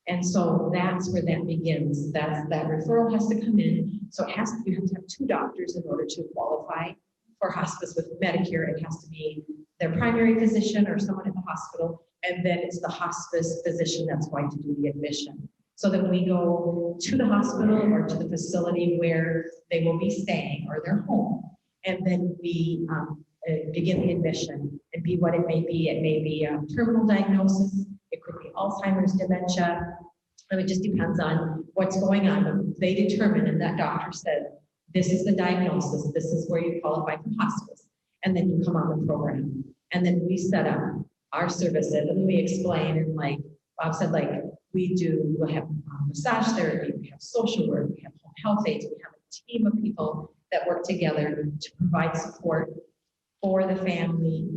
[SPEAKER 5] And so that's where that begins. That referral has to come in. So you have to have 2 doctors in order to qualify for hospice with Medicare. It has to be their primary physician or someone at the hospital. And then it's the hospice physician that's going to do the admission. So then we go to the hospital or to the facility where they will be staying or their home. And then we begin the admission and be what it may be. It may be a terminal diagnosis. It could be Alzheimer's, dementia. And it just depends on what's going on. But they determine, and that doctor said, this is the diagnosis. This is where you qualify for hospice. And then you come on the program. And then we set up our services and we explain, and like Bob said, like we'll have massage therapy, we have social work, we have home health aides, we have a team of people that work together to provide support for the family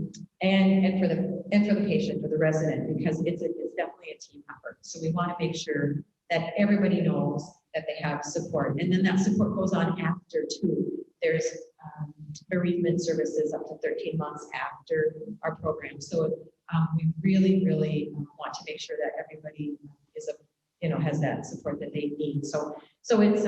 [SPEAKER 5] and for the patient or the resident, because it's definitely a team effort. So we want to make sure that everybody knows that they have support, and then that support goes on after too. There's bereavement services up to 13 months after our program. So we really, really want to make sure that everybody has that support that they need. So it's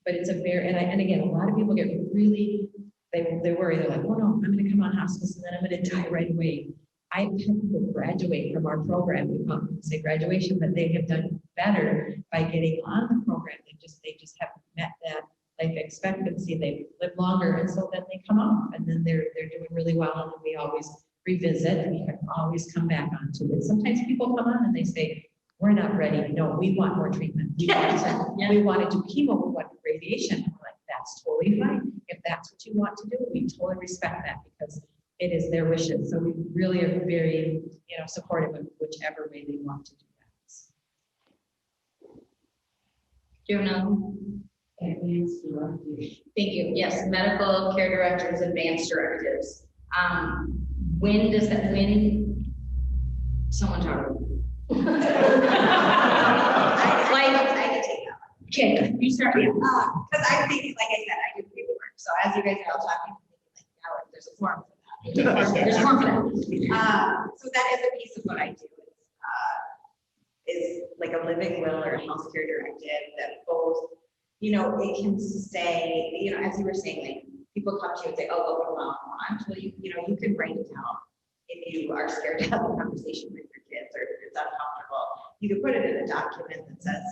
[SPEAKER 5] but it's a very, and again, a lot of people get really, they worry. They're like, oh no, I'm going to come on hospice and then I'm going to die right away. I've had people graduate from our program. We can't say graduation, but they have done better by getting on the program. They just haven't met that life expectancy. They've lived longer, and so then they come off, and then they're doing really well. And we always revisit, and we can always come back onto it. Sometimes people come on and they say, we're not ready. No, we want more treatment. We want to do chemo, we want radiation. And we're like, that's totally fine. If that's what you want to do, we totally respect that, because it is their wishes. So we really are very, supportive of whichever way they want to do that.
[SPEAKER 1] Do you know?
[SPEAKER 7] Advanced directives.
[SPEAKER 1] Thank you. Yes, medical care directives, advanced directives. When someone talk about
[SPEAKER 2] I can take that one.
[SPEAKER 1] Okay, you start.
[SPEAKER 2] Because I think, like I said, I do paperwork. So as you guys are all talking, there's a form for that.
[SPEAKER 1] There's more for that.
[SPEAKER 2] So that is a piece of what I do. Is like a living will or a healthcare directive that both, it can say, as you were saying, like people come to you and say, oh, what do I want? Well, you can write it down if you are scared to have a conversation with your kids or if it's uncomfortable. You can put it in a document that says,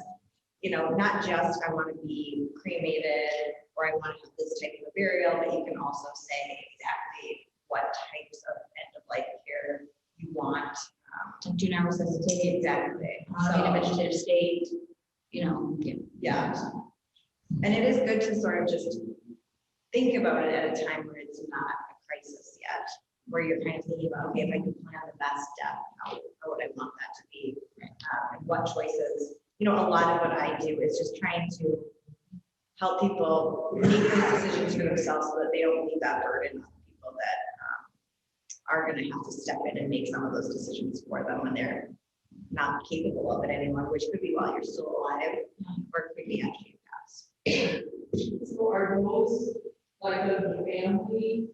[SPEAKER 2] not just I want to be cremated or I want to have this type of burial, but you can also say exactly what types of end of life care you want.
[SPEAKER 1] Do not resuscitate.
[SPEAKER 2] Exactly.
[SPEAKER 1] In a vegetative state,
[SPEAKER 2] Yeah. And it is good to sort of just think about it at a time where it's not a crisis yet, where you're kind of thinking about, okay, if I can plan the best death, how would I want that to be? And what choices, a lot of what I do is just trying to help people make those decisions for themselves so that they don't leave that burden on people that are going to have to step in and make some of those decisions for them when they're not capable of it anymore, which could be while you're still alive or it could be after you pass.
[SPEAKER 9] So are those, like the family,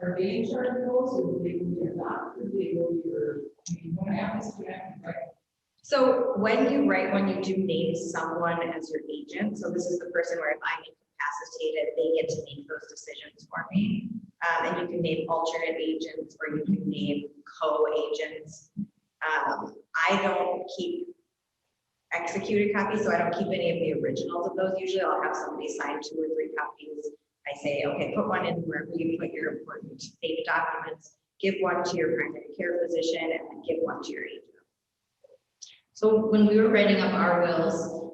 [SPEAKER 9] are they in charge of those, or do they go to your doctor, do they go to what happens to that, right?
[SPEAKER 2] So when you do name someone as your agent, so this is the person where if I'm incapacitated, they get to make those decisions for me. And you can name alternate agents or you can name co-agents. I don't keep executed copies, so I don't keep any of the originals of those. Usually I'll have somebody sign 2 or 3 copies. I say, okay, put one in wherever you put your important safe documents, give one to your primary care physician, and then give one to your agent.
[SPEAKER 1] So when we were writing up our wills,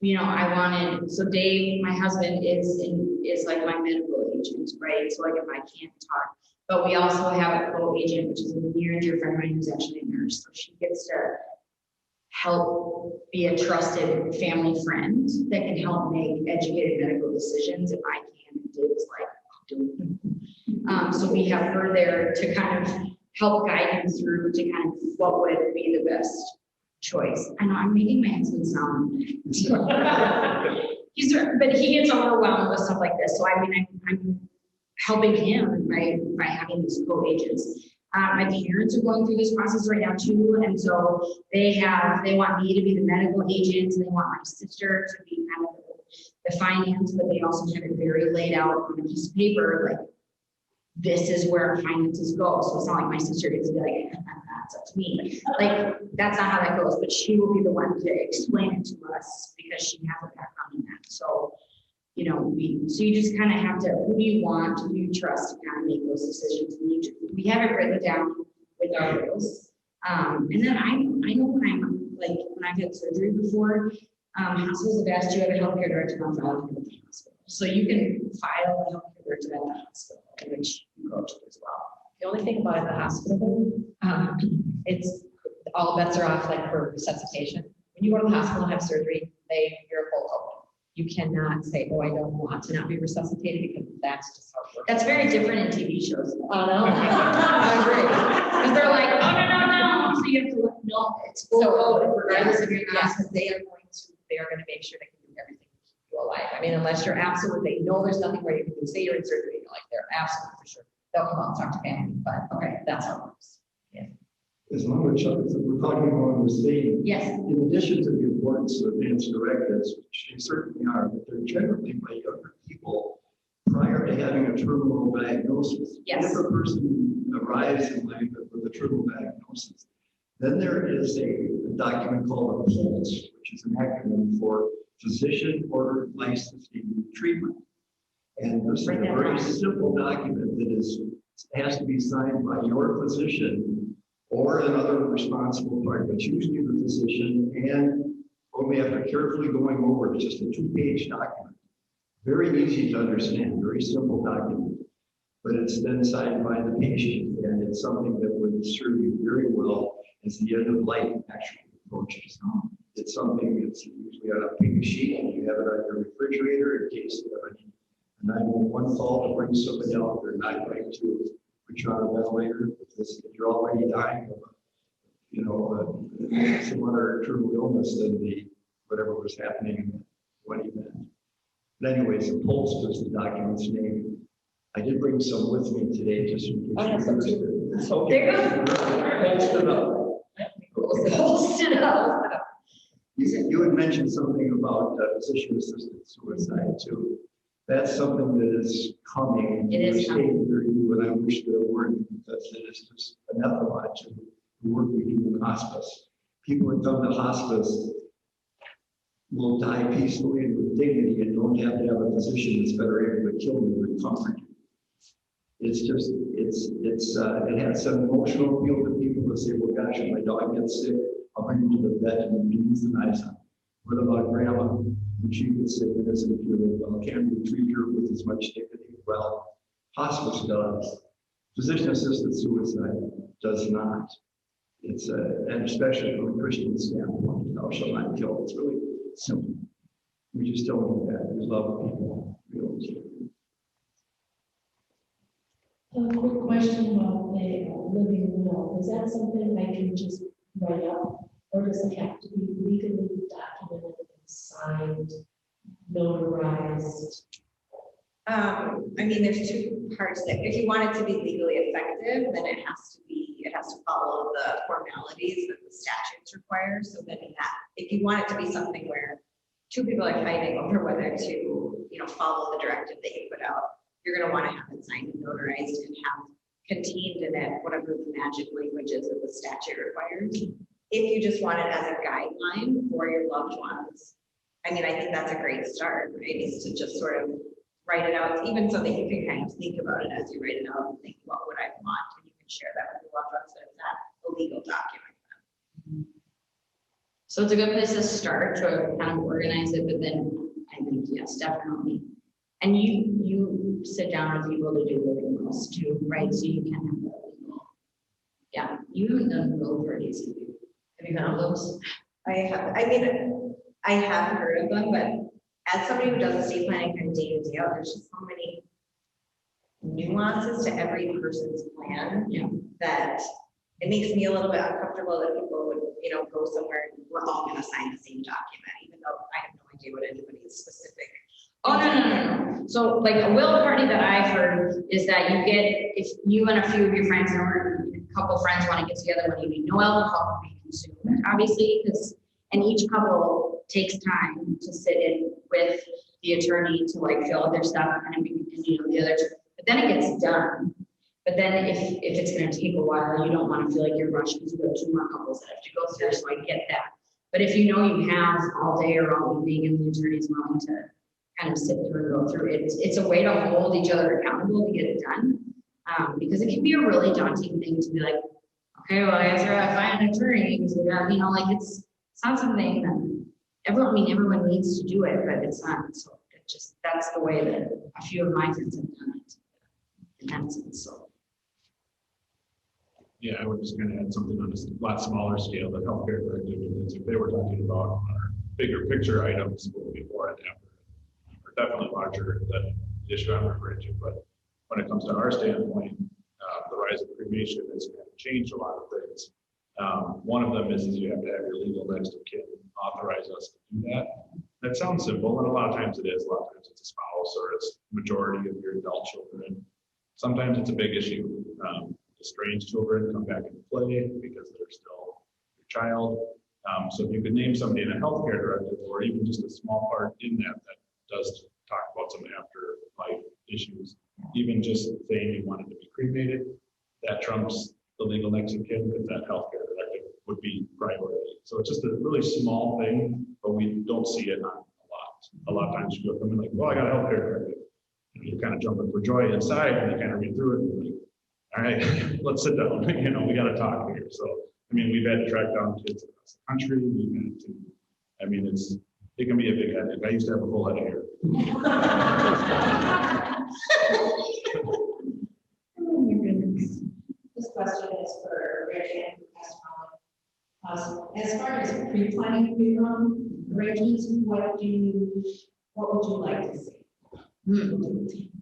[SPEAKER 1] I wanted, so Dave, my husband is like my medical agent, right? So like if I can't talk, but we also have a co-agent, which is a near and dear friend of mine who's actually a nurse. So she gets to help be a trusted family friend that can help make educated medical decisions if I can. And Dave's like, I'll do it. So we have her there to kind of help guide him through to kind of what would be the best choice. I know I'm making my husband sound. But he gets overwhelmed with stuff like this. So I mean, I'm helping him by having these co-agents. My parents are going through this process right now too, and so they want me to be the medical agent, and they want my sister to be kind of the finance, but they also have it very laid out on a piece of paper, like this is where our finances go. So it's not like my sister gets to be like, that's up to me. Like that's not how that goes, but she will be the one to explain it to us because she has a background in that. So so you just kind of have to, who do you want, who do you trust to kind of make those decisions? And we have it written down with our rules. And then I know when I've had surgery before, hospitals have asked you to have a healthcare director on file at the hospital. So you can file a healthcare director at the hospital, which you go to as well.
[SPEAKER 5] The only thing about the hospital, it's all bets are off like for resuscitation. When you go to the hospital and have surgery, you're a full code. You cannot say, oh, I don't want to not be resuscitated because that's just how it works.
[SPEAKER 1] That's very different in TV shows.
[SPEAKER 5] Oh, no. I agree.
[SPEAKER 1] Because they're like, oh, no. So you have to no, it's full code regardless of your
[SPEAKER 5] yes, because they are going to make sure they can do everything to keep you alive. I mean, unless you're absolutely, they know there's nothing where you can do, say you're in surgery, you're like, they're absolutely for sure. They'll come out and talk to family, but okay, that's how it works. Yeah.
[SPEAKER 3] As long as we're talking about the same.
[SPEAKER 1] Yes.
[SPEAKER 3] In addition to the importance of advanced directives, which they certainly are, but they're generally by younger people prior to having a terminal diagnosis.
[SPEAKER 1] Yes.
[SPEAKER 3] If a person arrives in life with a terminal diagnosis, then there is a document called a POLS, which is an acronym for Physician Ordered Licensing Treatment. And this is a very simple document that has to be signed by your physician or another responsible party, but usually the physician, and only after carefully going over it, just a 2-page document. Very easy to understand, very simple document, but it's then signed by the patient, and it's something that would serve you very well as the end of life actually approaches. It's something that's usually on a pink sheet, and you have it on your refrigerator in case you have any 911 call to bring somebody out, they're not going to put you on a ventilator if you're already dying of, some other terminal illness than whatever was happening in one event. But anyways, the POLS is the document's name. I did bring some with me today, just in case.
[SPEAKER 5] I have some too.
[SPEAKER 3] It's okay.
[SPEAKER 1] There you go.
[SPEAKER 3] Post it up.
[SPEAKER 1] Post it up.
[SPEAKER 3] You had mentioned something about physician-assisted suicide too. That's something that is coming.
[SPEAKER 1] It is coming.
[SPEAKER 3] For you, and I wish there weren't, because it is just anathema to the work we do in hospice. People that come to hospice will die peacefully and with dignity and don't have to have a physician that's better able to kill you and comfort you. It's just, it has some emotional appeal to people who say, well, gosh, if my dog gets sick, I'll bring him to the vet and use the knives on. What about grandma? When she gets sick and doesn't feel well, can we treat her with as much dignity? Well, hospice does. Physician-assisted suicide does not. It's and especially from a Christian standpoint, thou shalt not kill. It's really simple. We just don't do that. We love people.
[SPEAKER 10] Quick question about the living will. Is that something I can just write up, or does it have to be legally documented and signed, notarized?
[SPEAKER 2] I mean, there's two parts that if you want it to be legally effective, then it has to follow the formalities that the statutes require. So then if you want it to be something where two people are fighting over whether to, follow the directive that you put out, you're going to want to have it signed and notarized and have contained in it whatever the magic language is that the statute requires. If you just want it as a guideline for your loved ones, I mean, I think that's a great start, right? Is to just sort of write it out, even so that you can kind of think about it as you write it out and think, what would I want? And you can share that with your loved ones, so it's not a legal document.
[SPEAKER 1] So it's a good place to start to kind of organize it, but then I think, yes, definitely. And you sit down with people to do living wills too, right? So you can have that legal. Yeah, you haven't done will parties. Have you done those?
[SPEAKER 2] I have heard of them, but as somebody who does estate planning kind of day in, day out, there's just so many nuances to every person's plan.
[SPEAKER 1] Yeah.
[SPEAKER 2] That it makes me a little bit uncomfortable that people would, go somewhere and we're all gonna sign the same document, even though I have no idea what anybody's specific.
[SPEAKER 1] Oh, no. So like a will party that I've heard is that you get, if you and a few of your friends or a couple friends want to get together when you need no alcohol to be consumed, obviously, and each couple takes time to sit in with the attorney to like fill out their stuff and the other, but then it gets done. But then if it's going to take a while, you don't want to feel like you're rushed because you have 2 more couples that have to go through, so I get that. But if you know you have all day or all evening and the attorney's willing to kind of sit through and go through it, it's a way to hold each other accountable to get it done. Because it can be a really daunting thing to be like, okay, well, I guess I gotta find an attorney, because it's not something that everyone needs to do it, but it's not. So that's the way that a few of my friends have done it in that sense. So.
[SPEAKER 4] Yeah, I would just kind of add something on a lot smaller scale, the healthcare directive, because if they were talking about our bigger picture items, will be more and after, are definitely larger than the issue I'm referring to. But when it comes to our standpoint, the rise of cremation has kind of changed a lot of things. One of them is you have to have your legal next of kin authorize us to do that. That sounds simple, and a lot of times it is. A lot of times it's a spouse or it's majority of your adult children. Sometimes it's a big issue. Estranged children come back into play because they're still your child. So if you could name somebody in a healthcare directive, or even just a small part in that does talk about some after life issues, even just saying you wanted to be cremated, that trumps the legal next of kin, because that healthcare directive would be priority. So it's just a really small thing, but we don't see it on a lot. A lot of times you go come in like, well, I got a healthcare directive. And you're kind of jumping for joy inside, and you kind of read through it and you're like, all right, let's sit down. We got to talk here. So, we've had to track down kids across the country. We've had to, it can be a big headache. I used to have a full head of hair.
[SPEAKER 10] Oh my goodness. This question is for Rich and as far as pre-planning arrangements, what would you like to see?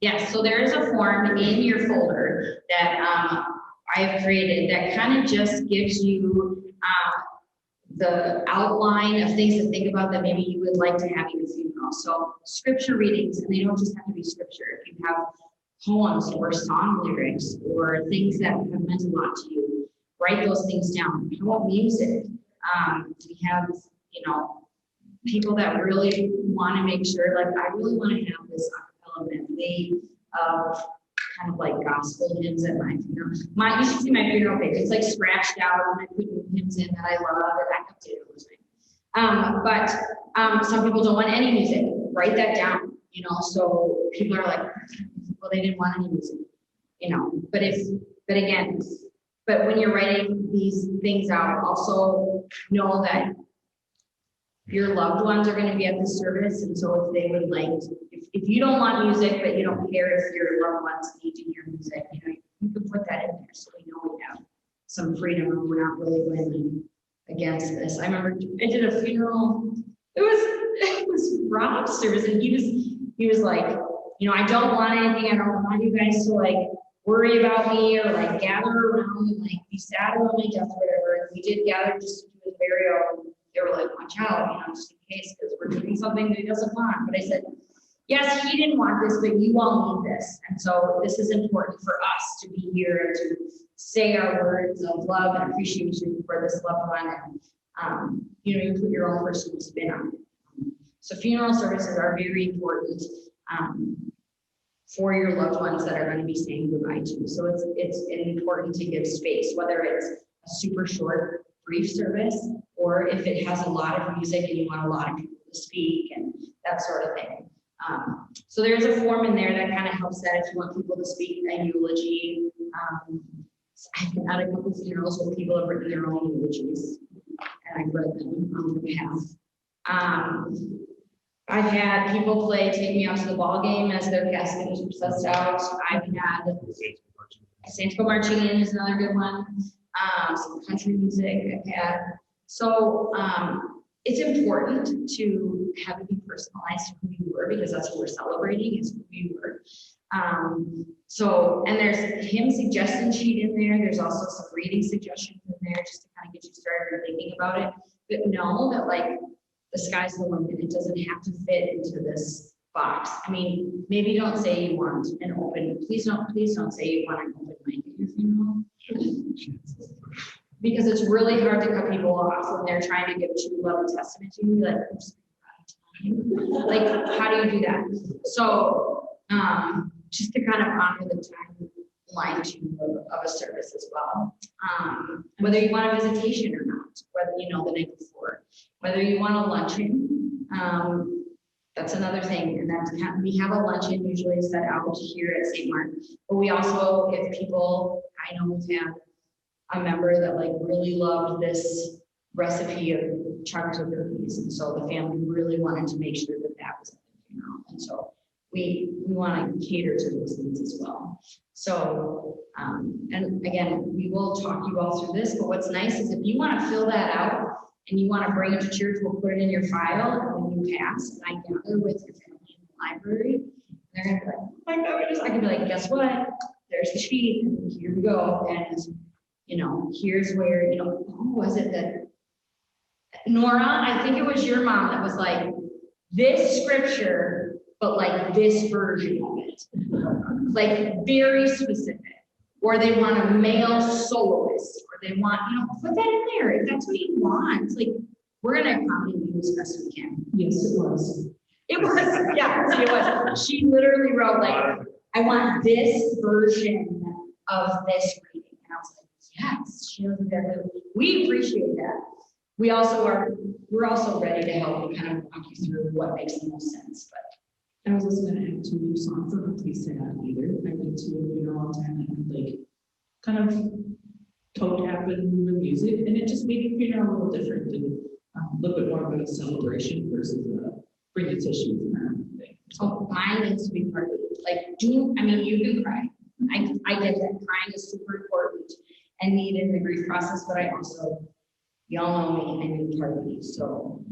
[SPEAKER 1] Yeah, so there is a form in your folder that I have created that kind of just gives you the outline of things to think about that maybe you would like to have in your funeral. So scripture readings, and they don't just have to be scripture. If you have poems or song lyrics or things that have meant a lot to you, write those things down. How about music? We have, people that really want to make sure, like, I really want to have this medley of kind of like gospel hymns at my funeral. You should see my funeral page. It's like scratched out, and I put hymns in that I love, and I updated it was but some people don't want any music. Write that down. So people are like, well, they didn't want any music. But when you're writing these things out, also know that your loved ones are going to be at the service, and so if they would like, if you don't want music, but you don't care if your loved ones need to hear music, you can put that in there so we know we have some freedom and we're not really going against this. I remember I did a funeral. It was Rob's service, and he was like, I don't want anything. I don't want you guys to like worry about me or like gather around and like be sad about my death or whatever. And we did gather just to do his burial. They were like, watch out, just in case, because we're doing something that he doesn't want. But I said, yes, he didn't want this, but you all need this. And so this is important for us to be here to say our words of love and appreciation for this loved one. And, you put your own personal spin on it. So funeral services are very important for your loved ones that are going to be saying goodbye to. So it's important to give space, whether it's a super short, brief service, or if it has a lot of music and you want a lot of people to speak and that sort of thing. So there's a form in there that kind of helps that if you want people to speak a eulogy. I've been at a couple of funerals where people have written their own eulogies. I've read them on the behalf. I've had people take me out to the ball game as their casket is sussed out. I've had Saints Go Marching In is another good one. Some country music I've had. So it's important to have it be personalized to who you were, because that's what we're celebrating, is who you were. So, and there's a hymn suggestion sheet in there. There's also some reading suggestions in there just to kind of get you started thinking about it. But know that like the sky's the limit. It doesn't have to fit into this box. I mean, maybe don't say you want an open, please don't say you want an open mic at your funeral. Because it's really hard to cut people off when they're trying to give true love and testament to you. Like, how do you do that? So, just to kind of honor the timeline of a service as well. Whether you want a visitation or not, whether you know the night before, whether you want a luncheon, that's another thing. And that's we have a luncheon usually set out here at St. Mark, but we also, if people, I know we've had a member that like really loved this recipe of chocolate cookies, and so the family really wanted to make sure that that was, and so we want to cater to those needs as well. So, and again, we will talk you all through this, but what's nice is if you want to fill that out and you want to bring it to church, we'll put it in your file when you pass, and I gather with your family in the library. They're going to be like, oh my goodness, I can be like, guess what? There's the sheet, and here we go. And, you know, here's where, you know, who was it that, Nora, I think it was your mom that was like, this scripture, but like this version of it, like very specific, or they want a male soloist, or they want, you know, put that in there if that's what you want. Like, we're gonna accommodate you as best we can.
[SPEAKER 6] Yes, it was.
[SPEAKER 1] It was, yeah, it was. She literally wrote like, I want this version of this reading, and I was like, yes, she knows exactly. We appreciate that. We're also ready to help you kind of walk you through what makes the most sense, but.
[SPEAKER 6] I was also gonna add 2 new songs that would be sad either. I went to a funeral one time and like kind of toe tap and the music, and it just made the funeral a little different and a little bit more of a celebration versus bring the tissues and that thing.
[SPEAKER 1] Oh, mine needs to be part of it. Like, I mean, you can cry. I get that crying is super important and needed in the grief process, but I also, y'all know me, I need part of me, so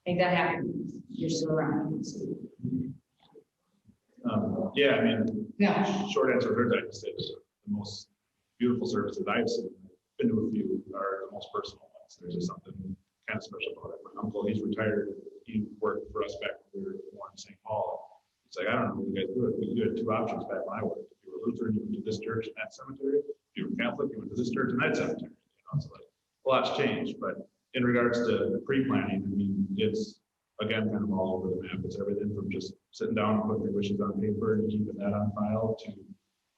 [SPEAKER 1] make that happen. You're still around. So.
[SPEAKER 4] Yeah, I mean,
[SPEAKER 1] Yeah.
[SPEAKER 4] Short answer to that is that the most beautiful services I've seen, been to a few, are the most personal ones. There's just something kind of special about it. My uncle, he's retired. He worked for us back when we were born in St. Paul. It's like, I don't know what you guys do. You had 2 options back when I worked. If you were Lutheran, you went to this church and that cemetery. If you were Catholic, you went to this church and that cemetery. You know, so like a lot's changed. But in regards to pre-planning, I mean, it's again kind of all over the map. It's everything from just sitting down and putting your wishes on paper and keeping that on file to,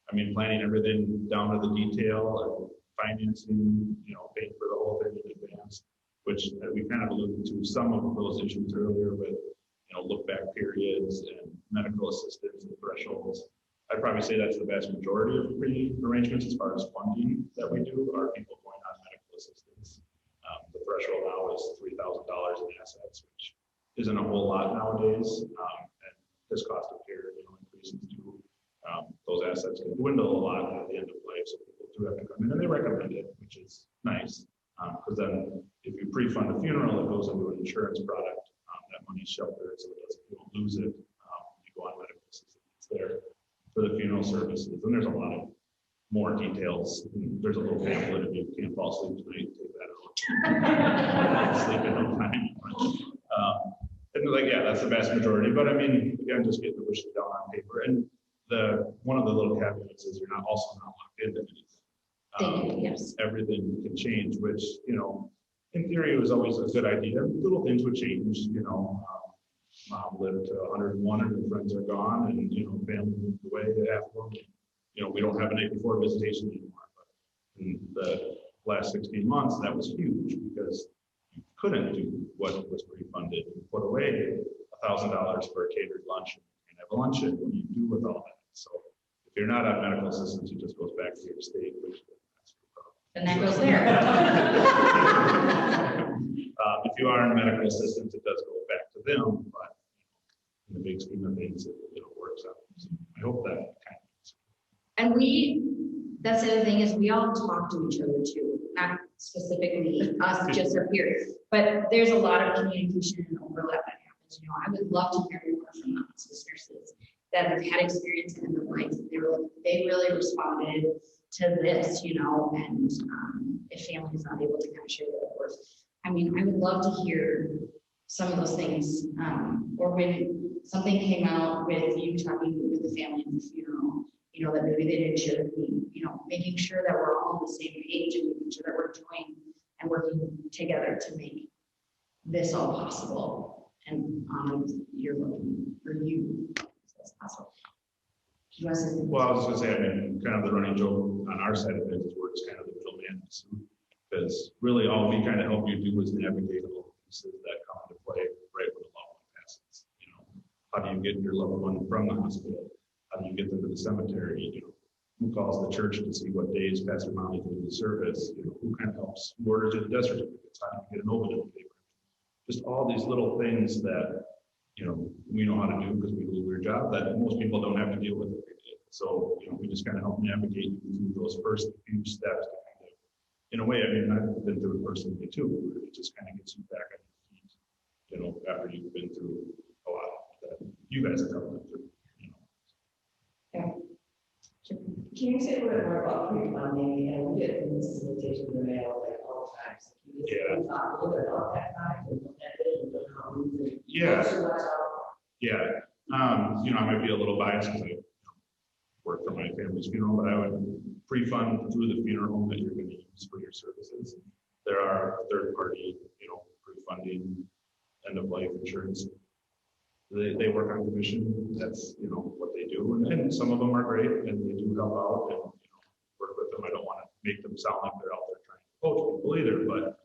[SPEAKER 4] I mean, planning everything down to the detail and financing, you know, paying for the whole thing in advance, which we kind of alluded to some of those issues earlier with, you know, look back periods and medical assistance and thresholds. I'd probably say that's the vast majority of pre-arrangements as far as funding that we do are people going on medical assistance. The threshold now is $3,000 in assets, which isn't a whole lot nowadays. And this cost of care, you know, increases too. Those assets can dwindle a lot at the end of life, so people do have to come in, and they recommend it, which is nice. Because then if you pre-fund a funeral, it goes into an insurance product. That money's sheltered, so you don't lose it. You go on medical assistance, it's there for the funeral services. And there's a lot of more details. There's a little pamphlet if you can't fall asleep tonight, take that out. Sleep in no time. And like, yeah, that's the vast majority. But I mean, again, just get the wishes down on paper. And one of the little caveats is you're not locked into anything.
[SPEAKER 1] Thank you, yes.
[SPEAKER 4] Everything can change, which, you know, in theory, it was always a good idea. Little things would change, you know. Mom lived to 101 and her friends are gone, and, you know, family moved away after them. You know, we don't have a night before visitation anymore. But in the last 16 months, that was huge because you couldn't do what was pre-funded. You put away $1,000 for a catered lunch and have a luncheon. What do you do with all that? So if you're not on medical assistance, it just goes back to your state, which that's your problem.
[SPEAKER 1] then that goes there.
[SPEAKER 4] If you are in medical assistance, it does go back to them, but in the big scheme of things, it works out. So I hope that kind of.
[SPEAKER 1] And that's the other thing is we all talk to each other too, not specifically us, just up here. But there's a lot of communication and overlap that happens. You know, I would love to hear more from the hospice nurses that have had experience in the life. They really responded to this, you know, and if family's not able to kind of share that, of course. I mean, I would love to hear some of those things, or when something came out with you talking with the family at the funeral, you know, that maybe they didn't share with me, you know, making sure that we're all on the same page and making sure that we're doing and working together to make this all possible. And you're looking for you as possible. You guys are-
[SPEAKER 4] Well, I was just gonna say, I mean, kind of the running joke on our side of things is we're just kind of the middleman. Because really all we kind of help you do is navigate all the pieces that come into play right when the loved one passes. You know, how do you get your loved one from the hospital? How do you get them to the cemetery? You know, who calls the church to see what days Pastor Molly can do the service? You know, who kind of helps orders to the death certificates? How do you get an over in the paper? Just all these little things that, you know, we know how to do because we do a weird job that most people don't have to deal with every day. So, you know, we just kind of help navigate you through those first few steps. In a way, I mean, I've been through it personally too. It just kind of gets you back on your feet, you know, after you've been through a lot that you guys have come through, you know.
[SPEAKER 9] Can you say a little bit more about pre-funding and we get this solicitation in the mail like all the time? So can you just talk a little bit about that time and what that is and how we
[SPEAKER 4] you know, I might be a little biased because I work for my family's funeral, but I would pre-fund through the funeral home that you're going to use for your services. There are third-party, you know, pre-funding end-of-life insurance. They work on commission. That's, you know, what they do, and some of them are great, and they do help out and, you know, work with them. I don't want to make them sound like they're out there trying to coach people either, but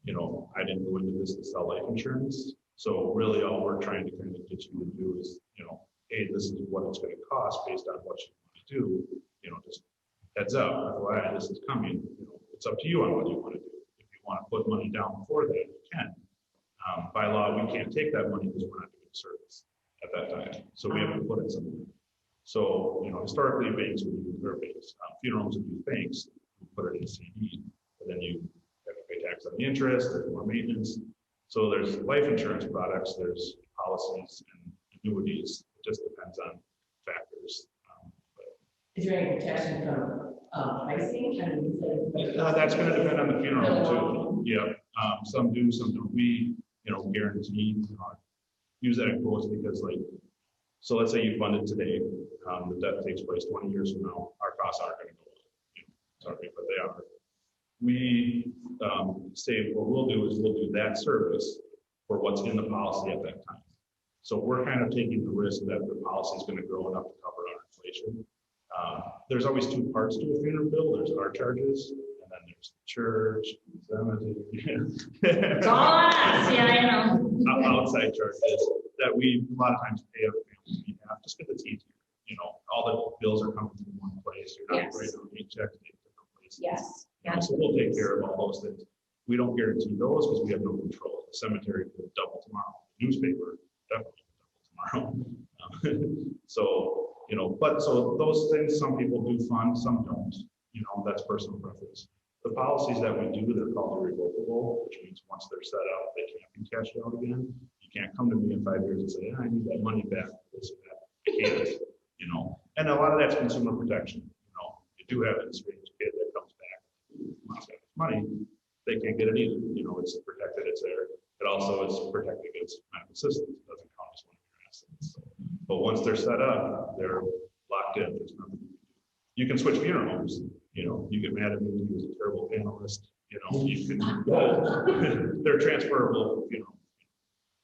[SPEAKER 4] you know, I didn't go into this to sell life insurance. So really, all we're trying to kind of get you to do is, you know, hey, this is what it's going to cost based on what you want to do. You know, just heads up, FYI, this is coming. You know, it's up to you on what you want to do. If you want to put money down before that, you can. By law, we can't take that money because we're not doing service at that time. So we have to put it somewhere. So, you know, historically, banks would use their banks. Funerals would use banks. We put it in a CD, but then you have to pay tax on the interest, there's more maintenance. So there's life insurance products, there's policies and annuities. It just depends on factors.
[SPEAKER 9] Is there any protection from pricing? I mean,
[SPEAKER 4] That's going to depend on the funeral too. Yeah, some do, some don't. We, you know, guarantee use that in quotes because, like, so let's say you fund it today, the death takes place 20 years from now. Our costs aren't going to go up. You know, sorry, but they are. We say what we'll do is we'll do that service for what's in the policy at that time. So we're kind of taking the risk that the policy is going to grow enough to cover our inflation. There's always two parts to a funeral bill. There's our charges, and then there's the church, cemetery.
[SPEAKER 1] It's all on us, yeah, I know.
[SPEAKER 4] Outside charges that we a lot of times pay our families on behalf, just because it's easier. You know, all the bills are coming from one place. You're not writing on each check to different places.
[SPEAKER 1] Yes.
[SPEAKER 4] So we'll take care of all those things. We don't guarantee those because we have no control. The cemetery could double tomorrow. The newspaper definitely double tomorrow. So, you know, but so those things, some people do fund, some don't. You know, that's personal preference. The policies that we do, they're called irrevocable, which means once they're set up, they can't be cashed out again. You can't come to me in 5 years and say, I need that money back. This or that. I can't, you know. And a lot of that's consumer protection. You know, you do have a strange kid that comes back, wants money, they can't get it either. You know, it's protected, it's there. It also is protected against medical assistance. It doesn't count as one of your assets. So, but once they're set up, they're locked in. There's nothing you can do. You can switch funeral homes. You know, you get mad at me, he was a terrible panelist. You know, you can, they're transferable, you know.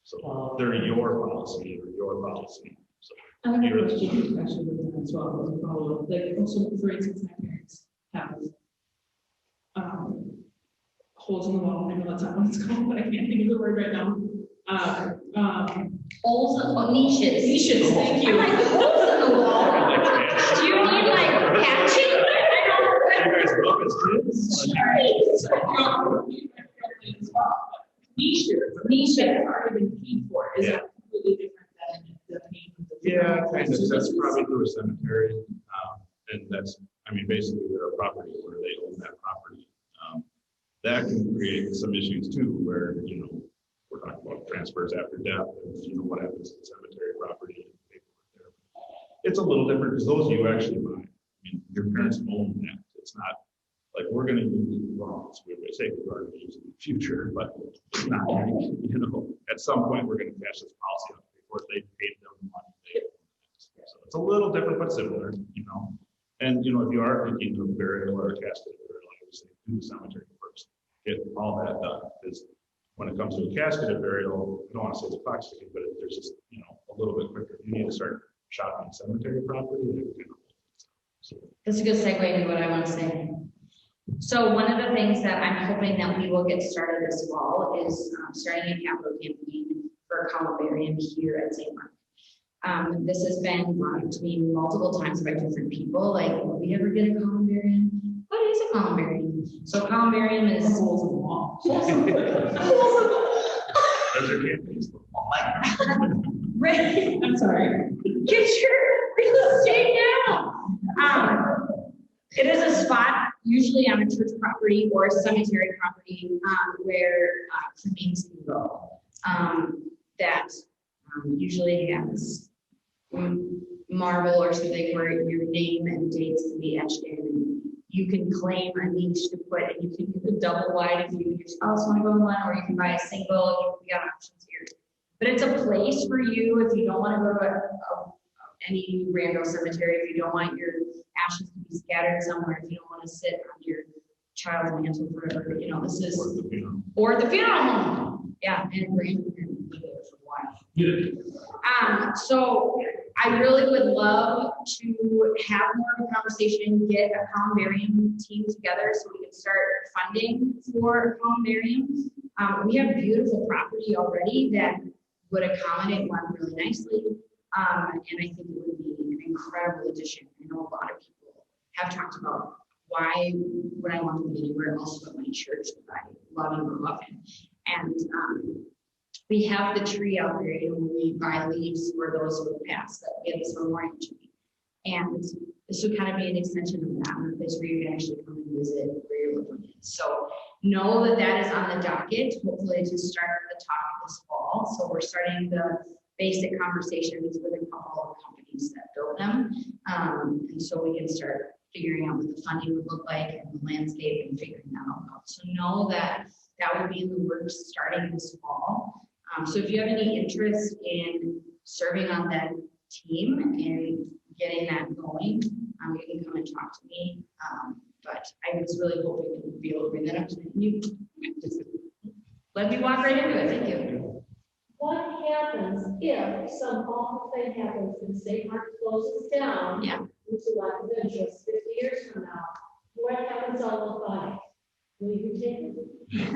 [SPEAKER 4] So they're your policy or your policy. So
[SPEAKER 6] I have a question with that as well, as a follow-up. Like, also, for instance, my parents have holes in the wall. I know that's not what it's called, but I can't think of the word right now.
[SPEAKER 1] Holes, niches.
[SPEAKER 6] Niches, thank you.
[SPEAKER 1] I'm like, holes in the wall. Do you need like patching?
[SPEAKER 4] you guys look
[SPEAKER 6] Niche has already been paid for, is
[SPEAKER 4] Yeah.
[SPEAKER 6] that completely different than the payment? of the
[SPEAKER 4] Yeah,
[SPEAKER 6] funeral?
[SPEAKER 4] kind of,
[SPEAKER 6] So
[SPEAKER 4] that's
[SPEAKER 6] this is-
[SPEAKER 4] probably through a cemetery, and that's, I mean, basically, they're a property where they own that property. That can create some issues too, where, you know, we're talking about transfers after death, and you know, what happens to cemetery property. And paperwork there. It's a little different, because those you actually buy, I mean, your parents own that, it's not, like, we're gonna use it, well, it's weird to say, we're gonna use it in the future, but it's not, you know, at some point, we're gonna cash this policy out before they paid them the money. So it's a little different, but similar, you know, and, you know, if you are thinking of burial or a casket burial, obviously, do the cemetery first, get all that done, because when it comes to a casket burial, I don't want to say it's clock ticking, but there's just, you know, a little bit quicker, you need to start shopping cemetery property. So,
[SPEAKER 1] That's a good segue into what I want to say. So one of the things that I'm hoping that we will get started this fall is starting a capital campaign for a columbarium here at St. Mark. This has been brought up to me multiple times by different people, like, will we ever get a columbarium? What is a columbarium? So columbarium is
[SPEAKER 6] Holes in the wall.
[SPEAKER 4] those are campaigns.
[SPEAKER 1] Right.
[SPEAKER 6] I'm sorry.
[SPEAKER 1] Get your real estate now. It is a spot usually on a church property or a cemetery property where remains can go. That usually has marble or something where your name and dates can be etched in. And you can claim a niche to put, and you can do a double wide if you and your spouse want to go in one, or you can buy a single. We got options here. But it's a place for you if you don't want to go to any random cemetery, if you don't want your ashes to be scattered somewhere, if you don't want to sit on your child's mantle forever, you know, this is, or the funeral home. Yeah, and grandparents live there for a while. So I really would love to have more of a conversation, get a columbarium team together so we can start funding for a columbarium. We have beautiful property already that would accommodate one really nicely. And I think it would be an incredible addition. I know a lot of people have talked about why would I want to be anywhere else but my church that I love and grew up in. And we have the tree out there, you know, when we buy leaves for those who have passed, that we have this memorial tree. And this would kind of be an extension of that, a place where you can actually come and visit where you're living. So know that that is on the docket, hopefully to start the talk this fall. So we're starting the basic conversations with a couple of companies that build them. And so we can start figuring out what the funding would look like and the landscape and figuring that all out. So know that that would be in the works starting this fall. So if you have any interest in serving on that team and getting that going, you can come and talk to me. But I was really hoping to be able to bring that up to you. Just let me walk right into it. Thank you.
[SPEAKER 10] What happens if some awful thing happens and St. Mark closes down?
[SPEAKER 1] Yeah.
[SPEAKER 10] Due to lack of interest 50 years from now, what happens on the bike? Will you take it?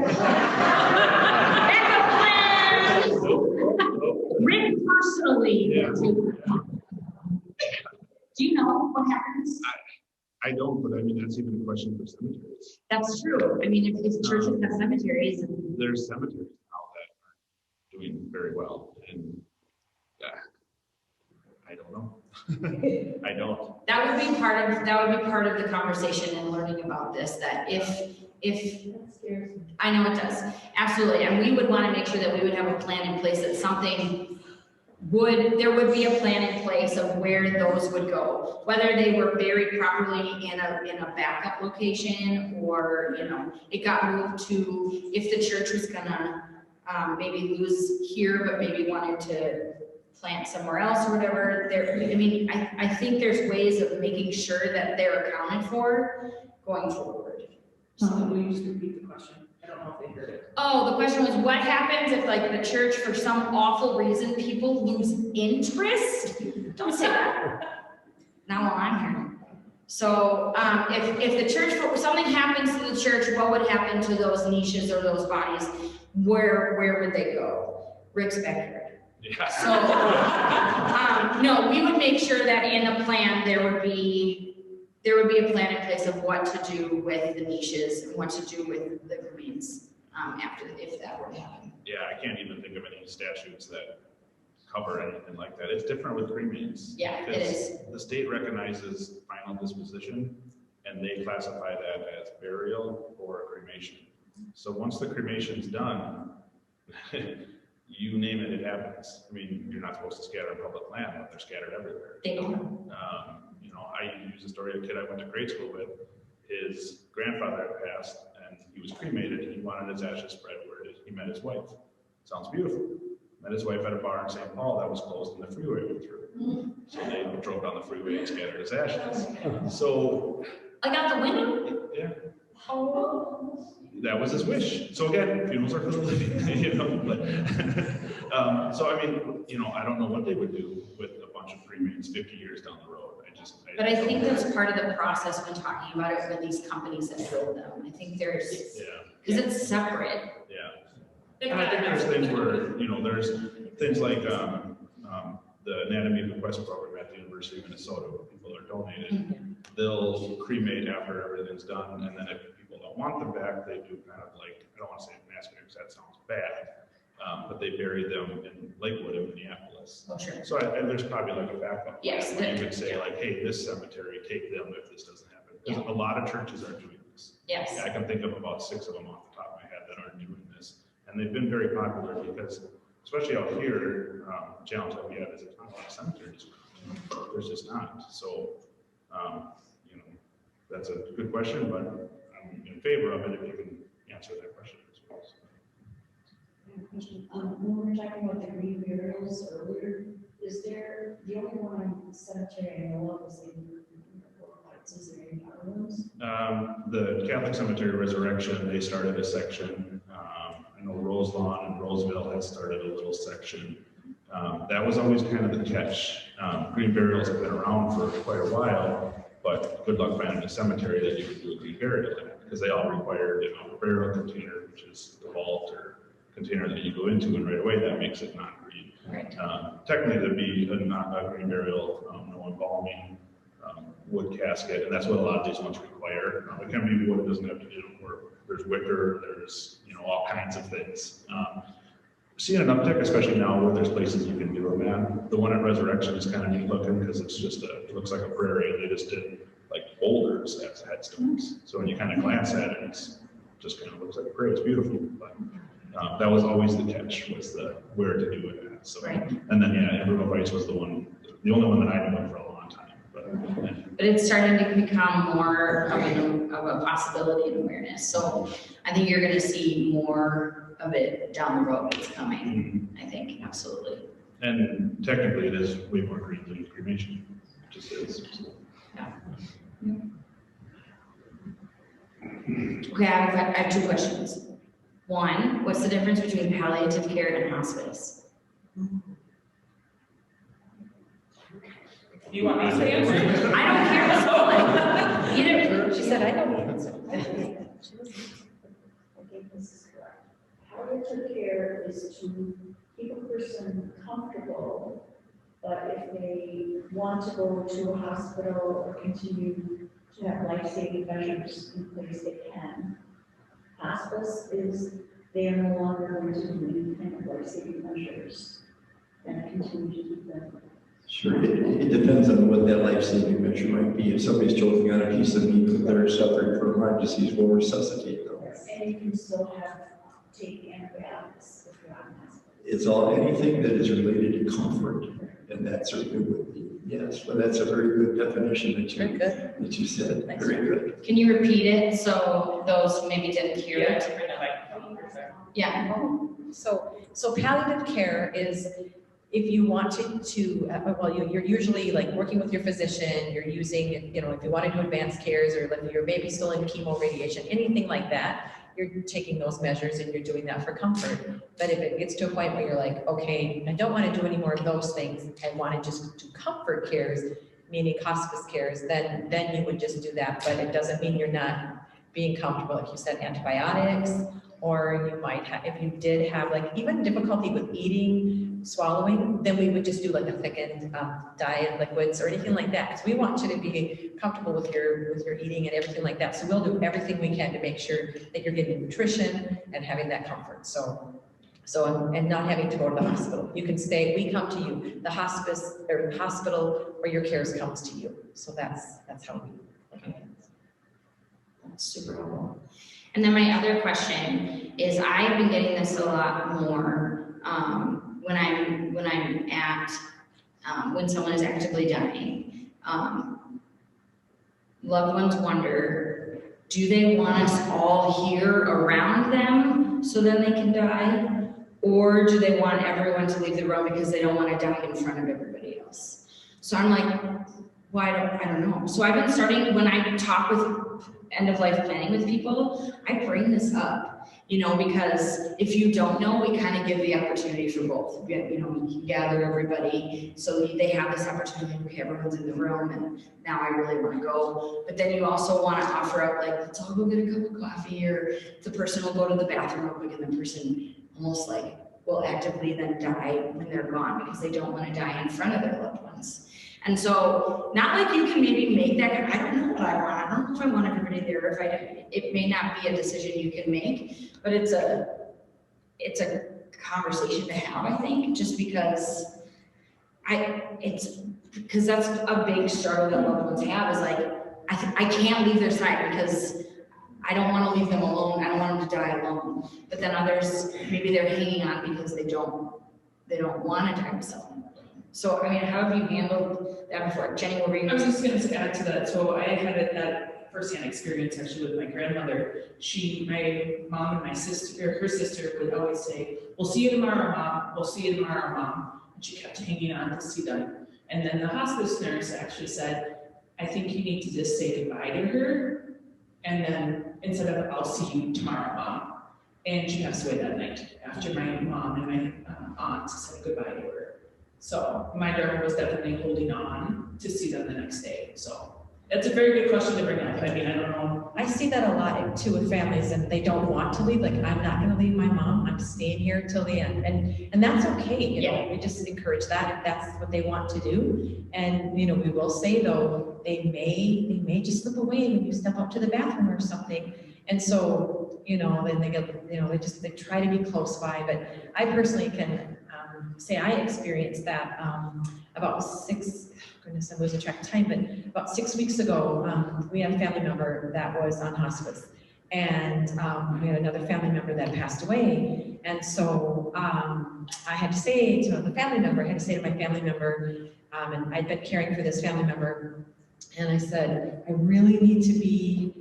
[SPEAKER 1] Backup plan! Rick personally.
[SPEAKER 4] Yeah.
[SPEAKER 1] Do you know what happens?
[SPEAKER 4] I don't, but I mean, that's even a question for cemeteries.
[SPEAKER 1] That's true. I mean, if churches have cemeteries and
[SPEAKER 4] There's cemeteries now that are doing very well, and I don't know. I don't.
[SPEAKER 1] that would be part of the conversation and learning about this, that if
[SPEAKER 10] That scares me.
[SPEAKER 1] I know it does, absolutely, and we would want to make sure that we would have a plan in place that there would be a plan in place of where those would go, whether they were buried properly in a backup location, or, you know, it got moved to, if the church was gonna maybe lose here, but maybe wanted to plant somewhere else or whatever. I think there's ways of making sure that they're accounted for going forward.
[SPEAKER 6] Will you just repeat the question? I don't know if they heard it.
[SPEAKER 1] Oh, the question was, what happens if, like, the church, for some awful reason, people lose interest? Don't say that. Not while I'm here. So, if the church, something happens to the church, what would happen to those niches or those bodies? Where would they go? Rick's backyard.
[SPEAKER 4] Yeah.
[SPEAKER 1] So, no, we would make sure that in the plan, there would be there would be a plan in place of what to do with the niches and what to do with the remains, after, if that were to happen.
[SPEAKER 4] Yeah, I can't even think of any statutes that cover anything like that. It's different with cremains.
[SPEAKER 1] Yeah, it
[SPEAKER 4] because
[SPEAKER 1] is.
[SPEAKER 4] The state recognizes final disposition, and they classify that as burial or cremation. So once the cremation's done, you name it, it happens. I mean, you're not supposed to scatter in public land, but they're scattered everywhere.
[SPEAKER 1] They are.
[SPEAKER 4] You know, I use the story of a kid I went to grade school with. His grandfather had passed, and he was cremated. He wanted his ashes spread where he met his wife. Sounds beautiful. Met his wife at a bar in St. Paul that was closed, and the freeway went through. So they drove down the freeway and scattered his ashes. So
[SPEAKER 1] Like out the window?
[SPEAKER 4] yeah,
[SPEAKER 1] Oh.
[SPEAKER 4] that was his wish. So again, funerals are for the living, you know. But so I mean, you know, I don't know what they would do with a bunch of cremains 50 years down the road.
[SPEAKER 1] But I think that's part of the process when talking about it for these companies that build them. I think there's, because it's separate.
[SPEAKER 4] Yeah. And I think there's things where, you know, there's things like the Anatomy of Bequest program at the University of Minnesota, where people are donated. They'll cremate after everything's done, and then if people don't want them back, they do kind of like, I don't want to say mass grave because that sounds bad, but they bury them in Lakewood in Minneapolis.
[SPEAKER 1] Oh, sure.
[SPEAKER 4] So there's probably like a backup.
[SPEAKER 1] Yes.
[SPEAKER 4] Where you could say like, hey, this cemetery, take them if this doesn't happen. Because a lot of churches are doing this.
[SPEAKER 1] Yes.
[SPEAKER 4] I can think of about 6 of them off the top of my head that are doing this. And they've been very popular because, especially out here, challenge that we have is there's not a lot of cemeteries. There's just not. So, you know, that's a good question, but I'm in favor of it if you can answer that question as well.
[SPEAKER 10] When we were talking about the green burials earlier, is there, the only one on the cemetery I know of is in is there any other ones?
[SPEAKER 4] The Catholic Cemetery Resurrection, they started a section. I know Roselawn and Roseville had started a little section. That was always kind of the catch. Green burials have been around for quite a while, but good luck finding a cemetery that you can do a green burial in, because they all require, you know, a burial container, which is the vault or container that you go into, and right away that makes it not green.
[SPEAKER 1] Right.
[SPEAKER 4] Technically, there'd be a green burial, no embalming, wood casket, and that's what a lot of these ones require. It can be wood, it doesn't have to be, or there's wicker, there's, you know, all kinds of things. Seeing an uptick, especially now where there's places you can do them at. The one at Resurrection is kind of neat looking because it's just it looks like a prairie, and they just did like boulders as headstones. So when you kind of glance at it, it's just kind of looks like a prairie. It's beautiful, but that was always the catch, was the where to do it at. So,
[SPEAKER 1] Right.
[SPEAKER 4] And then Embry-Riddle Heights was the only one that I knew of for a long time.
[SPEAKER 1] But it's starting to become more of a possibility and awareness. So I think you're gonna see more of it down the road. It's coming, I think, absolutely.
[SPEAKER 4] And technically, it is way more green than cremation. It just is.
[SPEAKER 1] Yeah. Okay, I have 2 questions. One, what's the difference between palliative care and hospice?
[SPEAKER 6] You want me to answer?
[SPEAKER 1] I don't care what's going. Either.
[SPEAKER 5] She said, I don't know.
[SPEAKER 10] Okay, this is correct. Palliative care is to keep a person comfortable, but if they want to go to a hospital or continue to have life-saving measures in place, they can. Hospice is they are no longer going to do any kind of life-saving measures and continue to keep them.
[SPEAKER 3] Sure, it depends on what that life-saving measure might be. If somebody's choking on a piece of meat that they're suffering from heart disease, we'll resuscitate them.
[SPEAKER 10] And you can still have, take antibiotics if you're on hospice.
[SPEAKER 3] It's all, anything that is related to comfort, and that certainly would be, yes, but that's a very good definition that you said, very good.
[SPEAKER 1] Can you repeat it so those who maybe didn't hear it? Yeah.
[SPEAKER 5] So palliative care is if you wanted to, well, you're usually like working with your physician, you're using, you know, if you want to do advanced cares or like your baby's still in chemo radiation, anything like that, you're taking those measures and you're doing that for comfort. But if it gets to a point where you're like, okay, I don't want to do any more of those things, I want to just do comfort cares, meaning hospice cares, then you would just do that. But it doesn't mean you're not being comfortable, like you said, antibiotics, or you might have, if you did have like even difficulty with eating, swallowing, then we would just do like a thickened diet, liquids or anything like that. Because we want you to be comfortable with your eating and everything like that. So we'll do everything we can to make sure that you're getting nutrition and having that comfort. And not having to go to the hospital. You can stay, we come to you, the hospice or hospital or your cares comes to you. So that's how we look at it.
[SPEAKER 1] That's super helpful. And then my other question is, I've been getting this a lot more when I'm at when someone is actively dying. Loved ones wonder, do they want us all here around them so then they can die? Or do they want everyone to leave the room because they don't want to die in front of everybody else? So I'm like, well, I don't know. So I've been starting, when I talk with end-of-life planning with people, I bring this up, because if you don't know, we kind of give the opportunity for both. We can gather everybody so they have this opportunity. Okay, everyone's in the room and now I really want to go. But then you also want to offer up, like, let's all go get a cup of coffee, or the person will go to the bathroom real quick and the person almost like will actively then die when they're gone because they don't want to die in front of their loved ones. And so, not like you can maybe make that, I don't know what I want. I don't know if I want everybody there. It may not be a decision you can make, but it's a conversation to have, I think, just because that's a big struggle that loved ones have, is like, I can't leave their side because I don't want to leave them alone. I don't want them to die alone. But then others, maybe they're hanging on because they don't want to die with someone. So, I mean, how have you handled that before? Jenny, what were you?
[SPEAKER 6] I was just going to add to that. So I had that firsthand experience actually with my grandmother. My mom and her sister would always say, "We'll see you tomorrow, Mom. We'll see you tomorrow, Mom." And she kept hanging on to see them. And then the hospice nurse actually said, "I think you need to just say goodbye to her. And then instead of, I'll see you tomorrow, Mom." And she passed away that night after my mom and my aunt said goodbye to her. So my grandma was definitely holding on to see them the next day. So that's a very good question to bring up. I mean, I don't know.
[SPEAKER 5] I see that a lot too with families, and they don't want to leave. Like, I'm not going to leave my mom. I'm staying here till the end, and that's okay. You know, we just encourage that if that's what they want to do. And we will say though, they may just slip away when you step up to the bathroom or something. And so then they get they try to be close by. But I personally can say I experienced that about I'm losing track of time, but about 6 weeks ago, we had a family member that was on hospice, and we had another family member that passed away. And so I had to say to my family member, and I'd been caring for this family member, and I said, I really need to be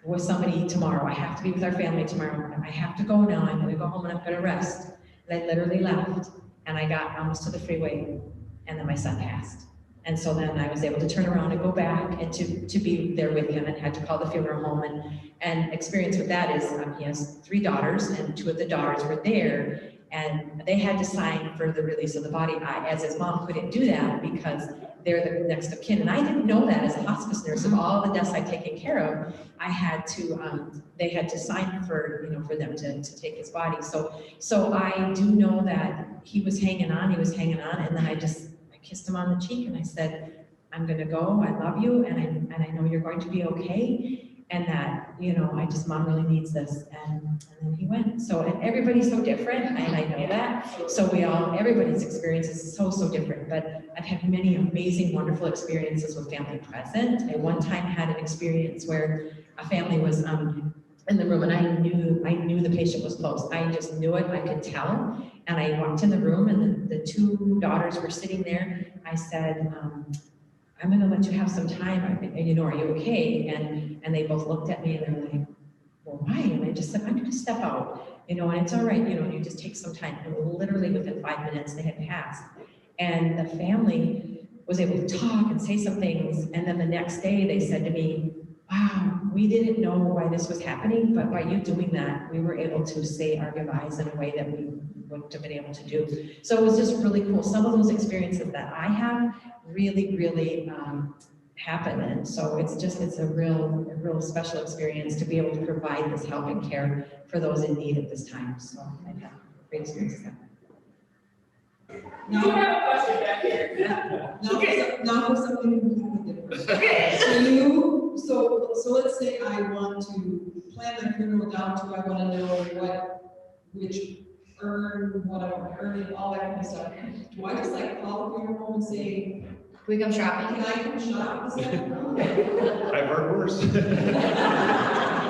[SPEAKER 5] with somebody tomorrow. I have to be with our family tomorrow. I have to go now. I'm going to go home and I'm going to rest. And I literally left, and I got almost to the freeway, and then my son passed. And so then I was able to turn around and go back and to be there with him, and had to call the funeral home. And experience with that is he has 3 daughters, and 2 of the daughters were there, and they had to sign for the release of the body. I, as his mom, couldn't do that because they're the next of kin. And I didn't know that as a hospice nurse. Of all the deaths I'd taken care of, I had to, they had to sign for, for them to take his body. So I do know that he was hanging on, and then I kissed him on the cheek and I said, I'm gonna go, I love you, and I know you're going to be okay. And that, Mom really needs this. And then he went. So, and everybody's so different, and I know that. So everybody's experience is so different. But I've had many amazing, wonderful experiences with family present. I one time had an experience where a family was in the room, and I knew the patient was close. I just knew it, I could tell. And I walked in the room, and the 2 daughters were sitting there. I said, I'm going to let you have some time. Are you okay? And they both looked at me and they're like, well, why? And I just said, I'm going to step out, and it's all right. You just take some time. And literally within 5 minutes, they had passed. And the family was able to talk and say some things. And then the next day they said to me, wow, we didn't know why this was happening, but by you doing that, we were able to say our goodbyes in a way that we wouldn't have been able to do. So it was just really cool. Some of those experiences that I have really happen. And so it's a real special experience to be able to provide this help and care for those in need at this time. So I've had great experiences.
[SPEAKER 6] Now,
[SPEAKER 7] You have a question back here.
[SPEAKER 6] now for something completely different.
[SPEAKER 7] Okay.
[SPEAKER 6] So let's say I want to plan my funeral down to, I want to know which urn, what I want to earn, all that kind of stuff. Do I just like call the funeral home and say,
[SPEAKER 1] Can we come shopping?
[SPEAKER 6] can I come shop? Is that-
[SPEAKER 4] I've heard worse.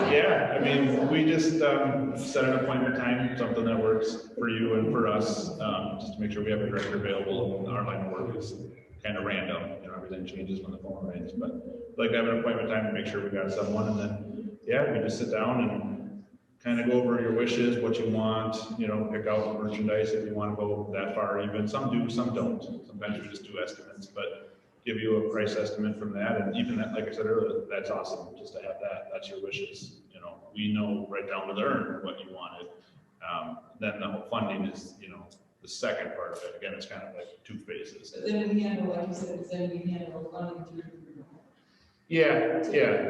[SPEAKER 4] Yeah, I mean, we just set an appointment time, something that works for you and for us, just to make sure we have a director available. Our line of work is kind of random, you know, everything changes when the phone rings, but like have an appointment time to make sure we got someone, and then, yeah, we just sit down and kind of go over your wishes, what you want, you know, pick out merchandise if you want to go that far even. Some do, some don't. Sometimes we just do estimates, but give you a price estimate from that, and even that, like I said earlier, that's awesome, just to have that, that's your wishes, you know, we know right down to the urn what you wanted. Then the whole funding is, you know, the second part of it, again, it's kind of like two phases.
[SPEAKER 6] But then we handle, like you said, then we handle funding through the funeral home.
[SPEAKER 4] Yeah,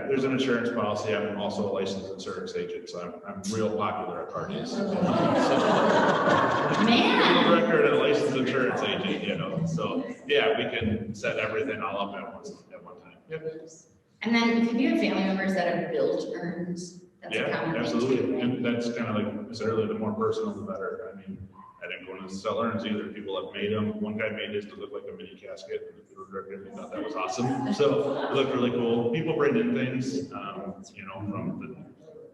[SPEAKER 4] there's an insurance policy, I'm also a licensed insurance agent, so I'm real popular at parties.
[SPEAKER 1] Man.
[SPEAKER 4] Record and licensed insurance agent, you know, so, yeah, we can set everything all up at one time. Yep.
[SPEAKER 1] And then have you had family members that have built urns? That's a
[SPEAKER 4] Yeah,
[SPEAKER 1] common thing,
[SPEAKER 4] absolutely,
[SPEAKER 1] too.
[SPEAKER 4] and that's kind of like, I said earlier, the more personal, the better. I mean, I didn't go into sell urns either, people have made them, one guy made his to look like a mini casket, and the director thought that was awesome, so it looked really cool. People bring in things, you know, from the,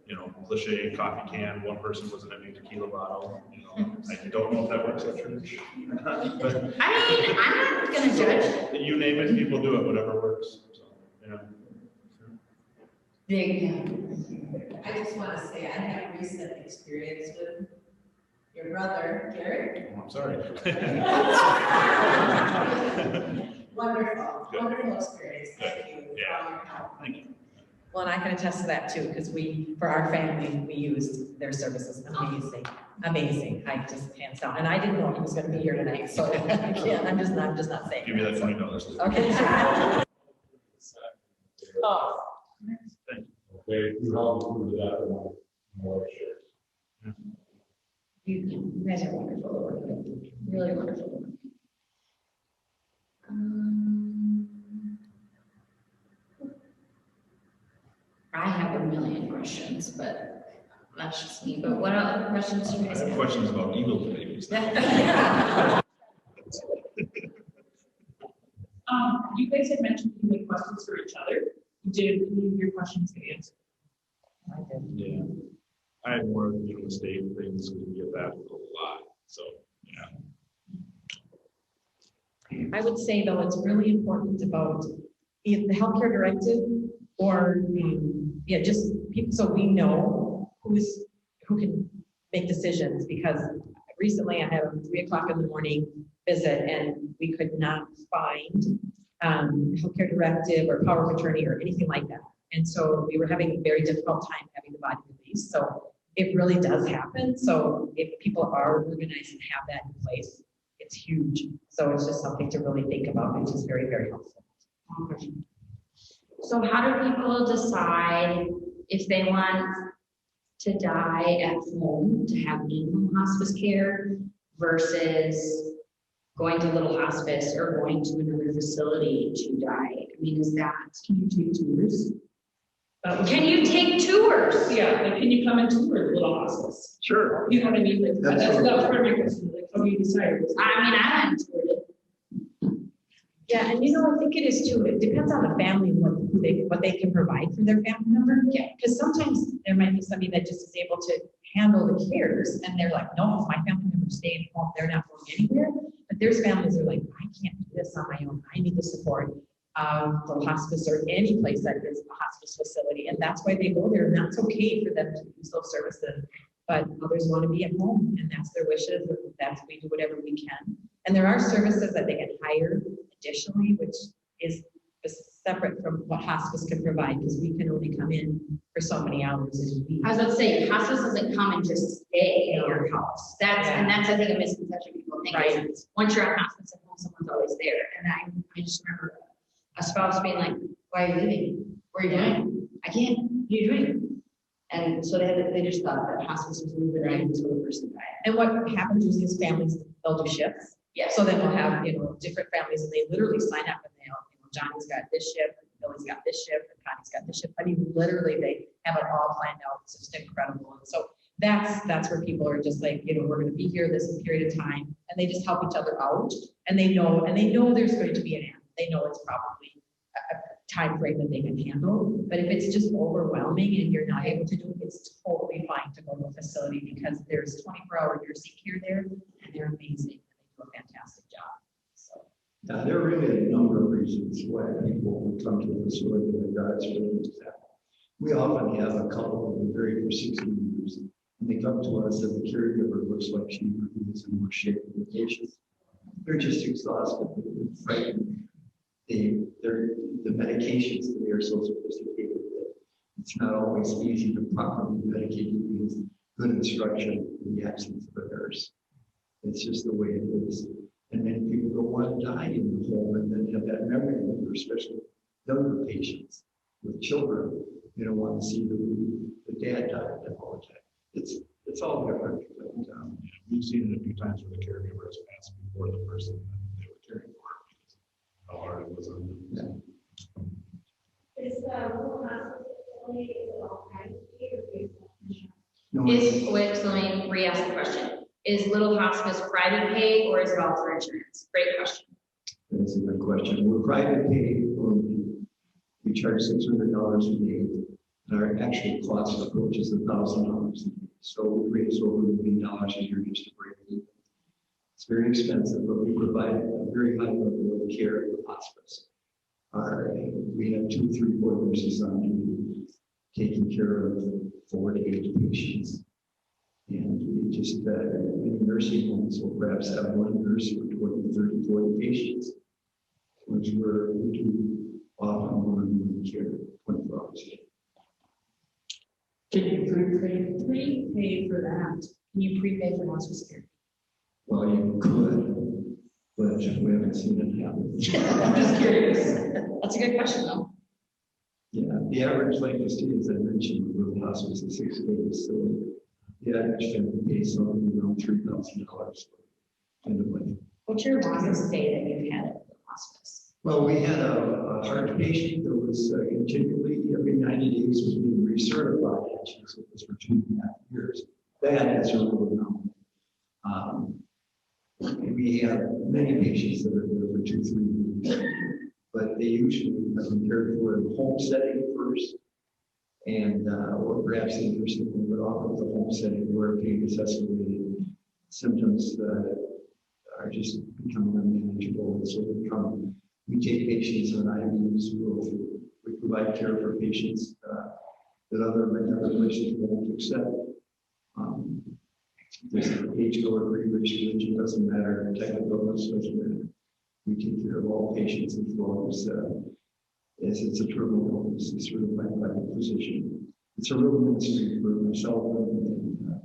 [SPEAKER 4] you know, cliche coffee can, one person was an empty tequila bottle, you know, I don't know if that works at church, but
[SPEAKER 1] I mean, I'm not gonna judge.
[SPEAKER 4] you name it, people do it, whatever works, so, yeah.
[SPEAKER 1] There you
[SPEAKER 7] I just want to say, I had a recent experience with your brother, Garrett.
[SPEAKER 4] Oh, I'm sorry.
[SPEAKER 7] Wonderful,
[SPEAKER 4] Good.
[SPEAKER 7] wonderful experience. Thank you. for
[SPEAKER 4] Yeah.
[SPEAKER 7] all your help.
[SPEAKER 4] Thank you.
[SPEAKER 5] Well, and I can attest to that too, because for our family, we used their services. Amazing, amazing. I just hands down. And I didn't know he was going to be here tonight, so yeah, I'm just not saying.
[SPEAKER 4] Give me that
[SPEAKER 5] so.
[SPEAKER 4] $20.
[SPEAKER 5] Okay, sure.
[SPEAKER 7] Oh,
[SPEAKER 12] Okay, you all approve of that one, more shares.
[SPEAKER 1] You guys are wonderful, really wonderful. I have a million questions, but that's just me. But what other questions do you
[SPEAKER 4] I
[SPEAKER 1] guys
[SPEAKER 4] have
[SPEAKER 1] have?
[SPEAKER 4] questions about eagle babies.
[SPEAKER 6] You guys had mentioned you make questions for each other. Did any of your questions get answered?
[SPEAKER 5] I did.
[SPEAKER 4] Yeah. I had more, you know, state things, we get that a lot, so, yeah.
[SPEAKER 5] I would say though, it's really important about if the healthcare directive or, yeah, just people, so we know who can make decisions, because recently I had a 3 o'clock in the morning visit and we could not find healthcare directive or power of attorney or anything like that. And so we were having a very difficult time having the body released. So it really does happen. So if people are organized and have that in place, it's huge. So it's just something to really think about, which is very, very helpful.
[SPEAKER 1] So how do people decide if they want to die at home, to have in-home hospice care versus going to Little Hospice or going to another facility to die? I mean, is that,
[SPEAKER 6] Can you take tours?
[SPEAKER 1] can you take tours?
[SPEAKER 6] Yeah, like, can you come and tour the Little Hospice?
[SPEAKER 4] Sure.
[SPEAKER 6] You know what I mean? Like,
[SPEAKER 3] That's
[SPEAKER 6] that's
[SPEAKER 3] right.
[SPEAKER 6] part of my question, like, how do you decide?
[SPEAKER 1] I mean, I haven't toured it.
[SPEAKER 5] Yeah, and you know, I think it is too, it depends on the family and what they can provide for their family member.
[SPEAKER 1] Yeah.
[SPEAKER 5] Because sometimes there might be somebody that just is able to handle the cares and they're like, no, my family member's staying home, they're not going anywhere. But there's families who are like, I can't do this on my own, I need the support of the hospice or any place that is a hospice facility. And that's why they go there, and that's okay for them to use those services. But others want to be at home, and that's their wishes, and we do whatever we can. And there are services that they can hire additionally, which is separate from what hospice can provide, because we can only come in for so many hours a week.
[SPEAKER 1] I was about to say, hospice doesn't come and just stay at your house. And that's, I think, a misconception people think.
[SPEAKER 5] Right.
[SPEAKER 1] Is once you're on hospice at home, someone's always there. And I just remember a spouse being like, why are you leaving? What are you doing? I can't. What are you doing? And so they just thought that hospice was moving right until the person died.
[SPEAKER 5] And what happens is these families, they'll do shifts. Yeah, so then we'll have, different families and they literally sign up and Johnny's got this shift, Billy's got this shift, and Connie's got this shift. I mean, literally they have it all planned out. It's just incredible. And so that's where people are just like, we're going to be here this period of time, and they just help each other out. And they know there's going to be an end. They know it's probably a time frame that they can handle. But if it's just overwhelming and you're not able to do it, it's totally fine to go to a facility because there's 24-hour nursing care there, and they're amazing. And they do a fantastic job. So.
[SPEAKER 3] There are really a number of reasons why people would come to the facility in regards to that. We often have a couple of very for 60 years, and they come to us and the caregiver looks like she is in more shape than the patient. They're just exhausted, frightened. The medications that they are so sophisticated that it's not always easy to properly medicate you because good instruction in the absence of a nurse. It's just the way it is. And many people don't want to die in the home and then have that memory of, especially younger patients with children. They don't want to see the dad die all the time. It's all different. But,
[SPEAKER 4] we've seen it a few times where the caregiver has passed before the person that they were caring for because how hard it was on them.
[SPEAKER 3] Yeah.
[SPEAKER 10] Is the little hospital facility, is it all private pay or is it insurance?
[SPEAKER 3] No,
[SPEAKER 1] So let me re-ask the question. Is Little Hospice private pay or is it all through insurance? Great question.
[SPEAKER 3] that's a good question. We're private pay only. We charge $600 a day, and our actual cost approaches $1,000 a day. So we raise over $1 million a year just to break even. It's very expensive, but we provide a very high level of care at the hospice. We have 2, 3, 4 nurses on duty taking care of 4 to 8 patients. And we just, many nursing homes will perhaps have one nurse for 20, 30, 40 patients, which we do often more than care 24 hours a day.
[SPEAKER 6] Can you prepay for that?
[SPEAKER 5] Can you prepay for hospice care?
[SPEAKER 3] Well, you could, but we haven't seen it happen.
[SPEAKER 5] I'm just curious. That's a good question, though.
[SPEAKER 3] Yeah, the average length of stay, as I mentioned, with the hospice is 6 days. So the average family pays something around $3,000 in the way.
[SPEAKER 5] What's your longest stay that you've had at the hospice?
[SPEAKER 3] Well, we had a heart patient that was continually every 90 days was being recertified. Actually, so it was for 2.5 years. That is a real anomaly. We have many patients that are there for 2-3 weeks, but they usually have been cared for in the home setting first, and or perhaps in nursing home, but often the home setting where pain is escalated, symptoms are just becoming unmanageable, and so we take patients on IVs. We provide care for patients that other places won't accept. There's an age or religion, doesn't matter, technical illness doesn't matter. We take care of all patients as long as it's a terminal illness, it's sort of like a physician. It's a real ministry for myself and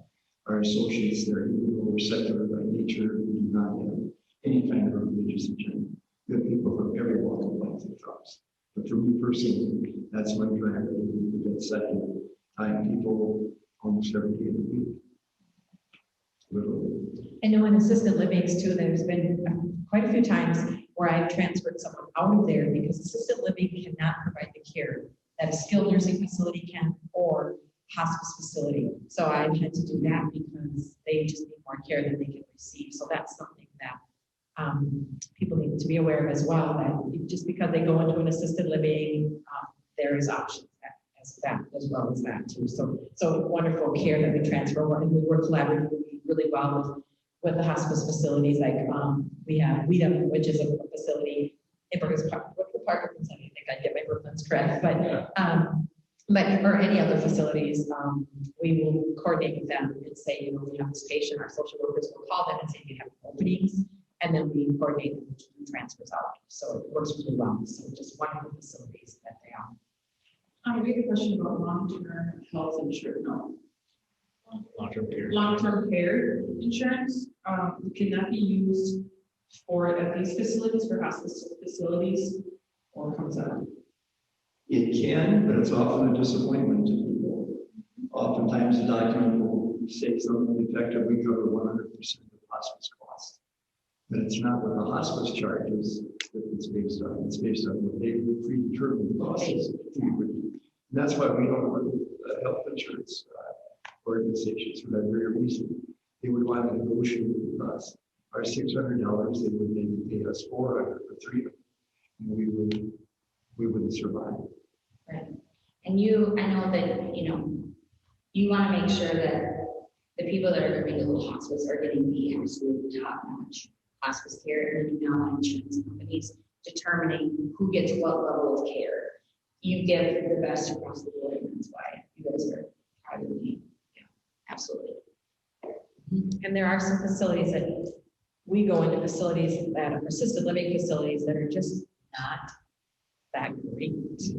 [SPEAKER 3] our associates there, even though we're secular by nature, we do not have any kind of religious agenda. We have people from every walk of life that comes. But for me personally, that's my driver, the bedside time people almost every day of the week. Literally.
[SPEAKER 5] I know in assisted livings too, there's been quite a few times where I've transferred someone out of there because assisted living cannot provide the care that a skilled nursing facility can or hospice facility. So I've had to do that because they just need more care than they can receive. So that's something that people need to be aware of as well, that just because they go into an assisted living, there is options as well as that too. So wonderful care that we transfer, and we work collaboratively really well with the hospice facilities. Like we have WEDA, which is a facility in Brooklyn's Park. I think I get my Brooklyn's correct, but or any other facilities, we will coordinate with them and say, we have this patient. Our social workers will call them and say, you have openings, and then we coordinate them to transfers out. So it works really well. So just wonderful facilities that they are.
[SPEAKER 6] I have a question about long-term health insurance. No.
[SPEAKER 4] Long-term care.
[SPEAKER 6] Long-term care insurance, can that be used at these facilities, for hospice facilities, or comes out?
[SPEAKER 3] It can, but it's often a disappointment to people. Oftentimes the document will say something effective, we cover 100% of hospice costs. But it's not what the hospice charges that it's based on. It's based on what they predetermined losses. That's why we don't work with health insurance organizations for that very reason. They would want to negotiate with us. Our $600, they would maybe pay us $400 for 3 of them. And we wouldn't survive.
[SPEAKER 1] Right. And you, I know that, you want to make sure that the people that are going to go to hospice are getting the absolute top-notch hospice care, and now insurance companies determining who gets what level of care. You give the best across the board, and that's why you guys are probably, absolutely.
[SPEAKER 5] And there are some facilities that we go into facilities that are assisted living facilities that are just not that great.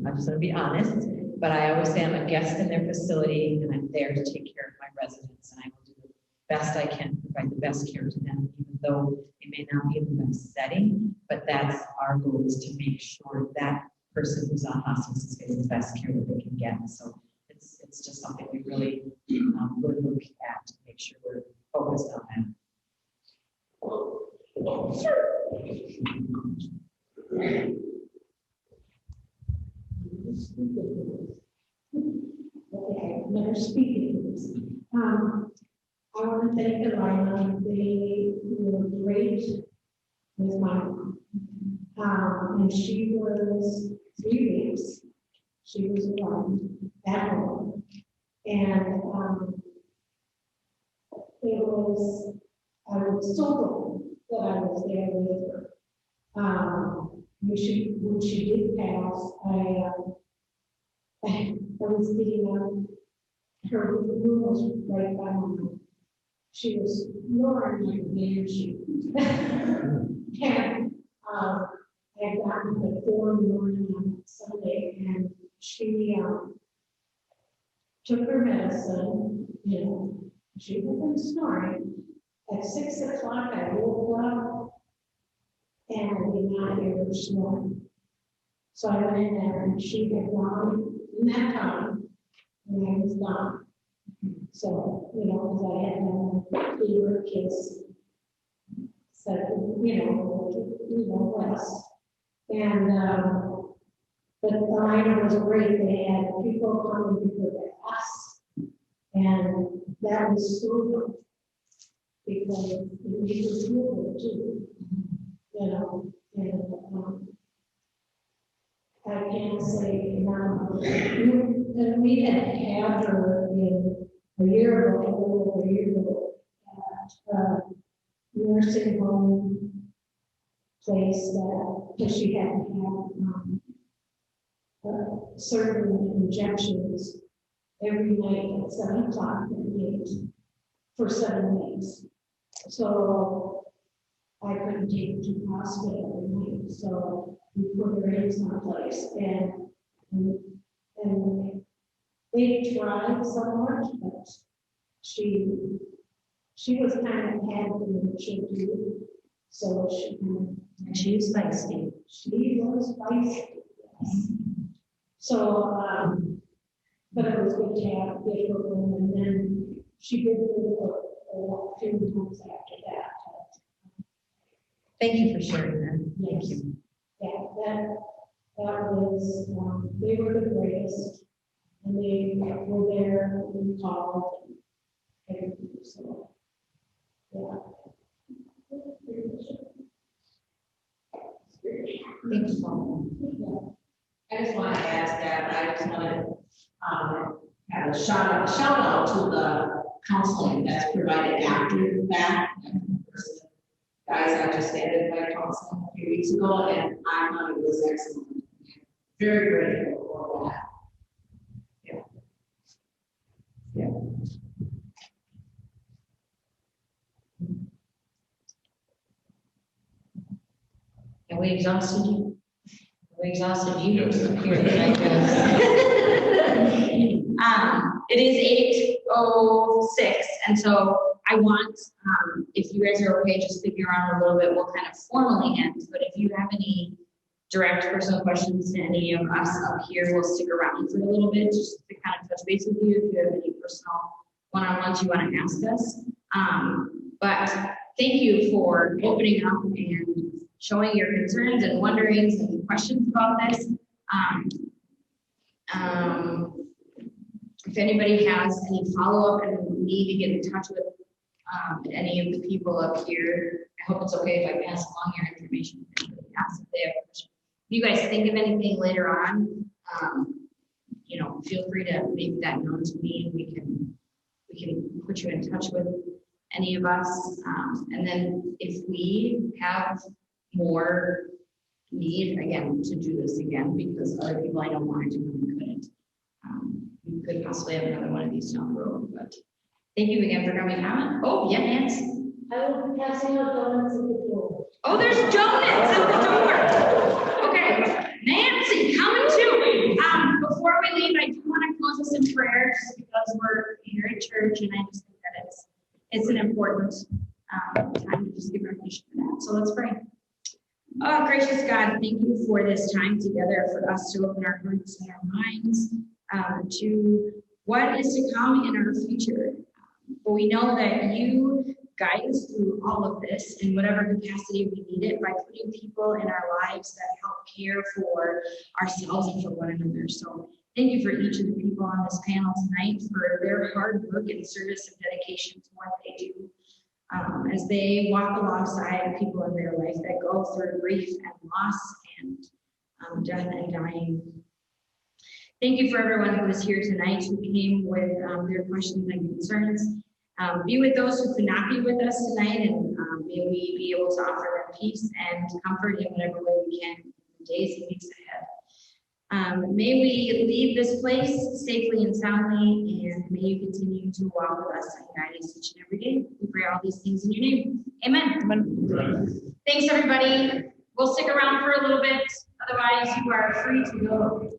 [SPEAKER 5] I'm just gonna be honest, but I always say I'm a guest in their facility and I'm there to take care of my residents, and I will do the best I can, provide the best care to them, even though it may not be in the best setting, but that's our goal, is to make sure that person who's on hospice is getting the best care that they can get. So it's just something we really really look at to make sure we're focused on that.
[SPEAKER 10] Okay, never speaking. I want to thank Elena. They were great with my mom. And she was 3 weeks. She was alone at home. And I was so glad that I was there with her. When she did pass, I was getting up. Her room was right by mine. She was roaring like a banshee. And I had gotten at 4 in the morning on Sunday, and she took her medicine. She had been snoring. At 6 o'clock, I woke up, and I did not hear her snoring. So I went in there, and she had gone in that time, and I was gone. So, because I had my favorite kids, said, rest. And, but Elena was great. They had people come and do their best. And that was so good. Because it made us feel good too. And I can't say enough. And we had her in a year ago, at a nursing home place because she hadn't had certain injections every night at 7 o'clock at 8 for 7 weeks. So I couldn't take her to the hospital every night. So we put her in some place, and they tried somewhat, but she was kind of had the maturity, so she was feisty. She was feisty, yes. So, but it was good to have get her room, and then she did live a few months after that.
[SPEAKER 5] Thank you for sharing that.
[SPEAKER 10] Yes.
[SPEAKER 5] Thank you.
[SPEAKER 10] Yeah, that was, they were the greatest, and they were there, and we called, and everything, so, yeah.
[SPEAKER 5] Thank you.
[SPEAKER 7] I just want to add that I just want to have a shout out to the counseling that's provided after that. Guys, I just ended my counseling a few weeks ago, and I thought it was excellent. Very grateful for that. Yeah.
[SPEAKER 5] And we exhausted you. We exhausted you here tonight, guys.
[SPEAKER 1] It is 8:06, and so I want, if you guys are okay, just sticking around a little bit, we'll kind of formally end, but if you have any direct personal questions to any of us up here, we'll stick around for a little bit, just to kind of touch base with you, if you have any personal one-on-ones you want to ask us. But thank you for opening up and showing your concerns and wonderings and questions about this. If anybody has any follow-up and need to get in touch with any of the people up here, I hope it's okay if I pass along your information. Ask if they have questions. If you guys think of anything later on, you know, feel free to make that known to me, and we can put you in touch with any of us. And then if we have more need, again, to do this again, because other people I don't want to do and couldn't, we could possibly have another one of these down the road. But thank you again for coming on. Oh, yeah, Nancy.
[SPEAKER 10] I will be passing out donuts at the door.
[SPEAKER 1] Oh, there's donuts at the door. Okay, Nancy, coming too. Before we leave, I do want to close us in prayer, just because we're here at church, and I just think that it's an important time to just give recognition for that. So let's pray. Oh, gracious God, thank you for this time together, for us to open our hearts and our minds to what is to come in our future. But we know that you guide us through all of this in whatever capacity we need it, by putting people in our lives that help care for ourselves and for one another. So thank you for each of the people on this panel tonight, for their hard work and service and dedication to what they do. As they walk alongside people in their life that go through grief and loss and death and dying. Thank you for everyone who is here tonight, who came with their questions and concerns. Be with those who could not be with us tonight, and may we be able to offer them peace and comfort in whatever way we can in the days and weeks ahead. May we leave this place safely and soundly, and may you continue to walk with us and guide us each and every day. We pray all these things in your name. Amen. Amen. Thanks, everybody. We'll stick around for a little bit. Otherwise, you are free to go.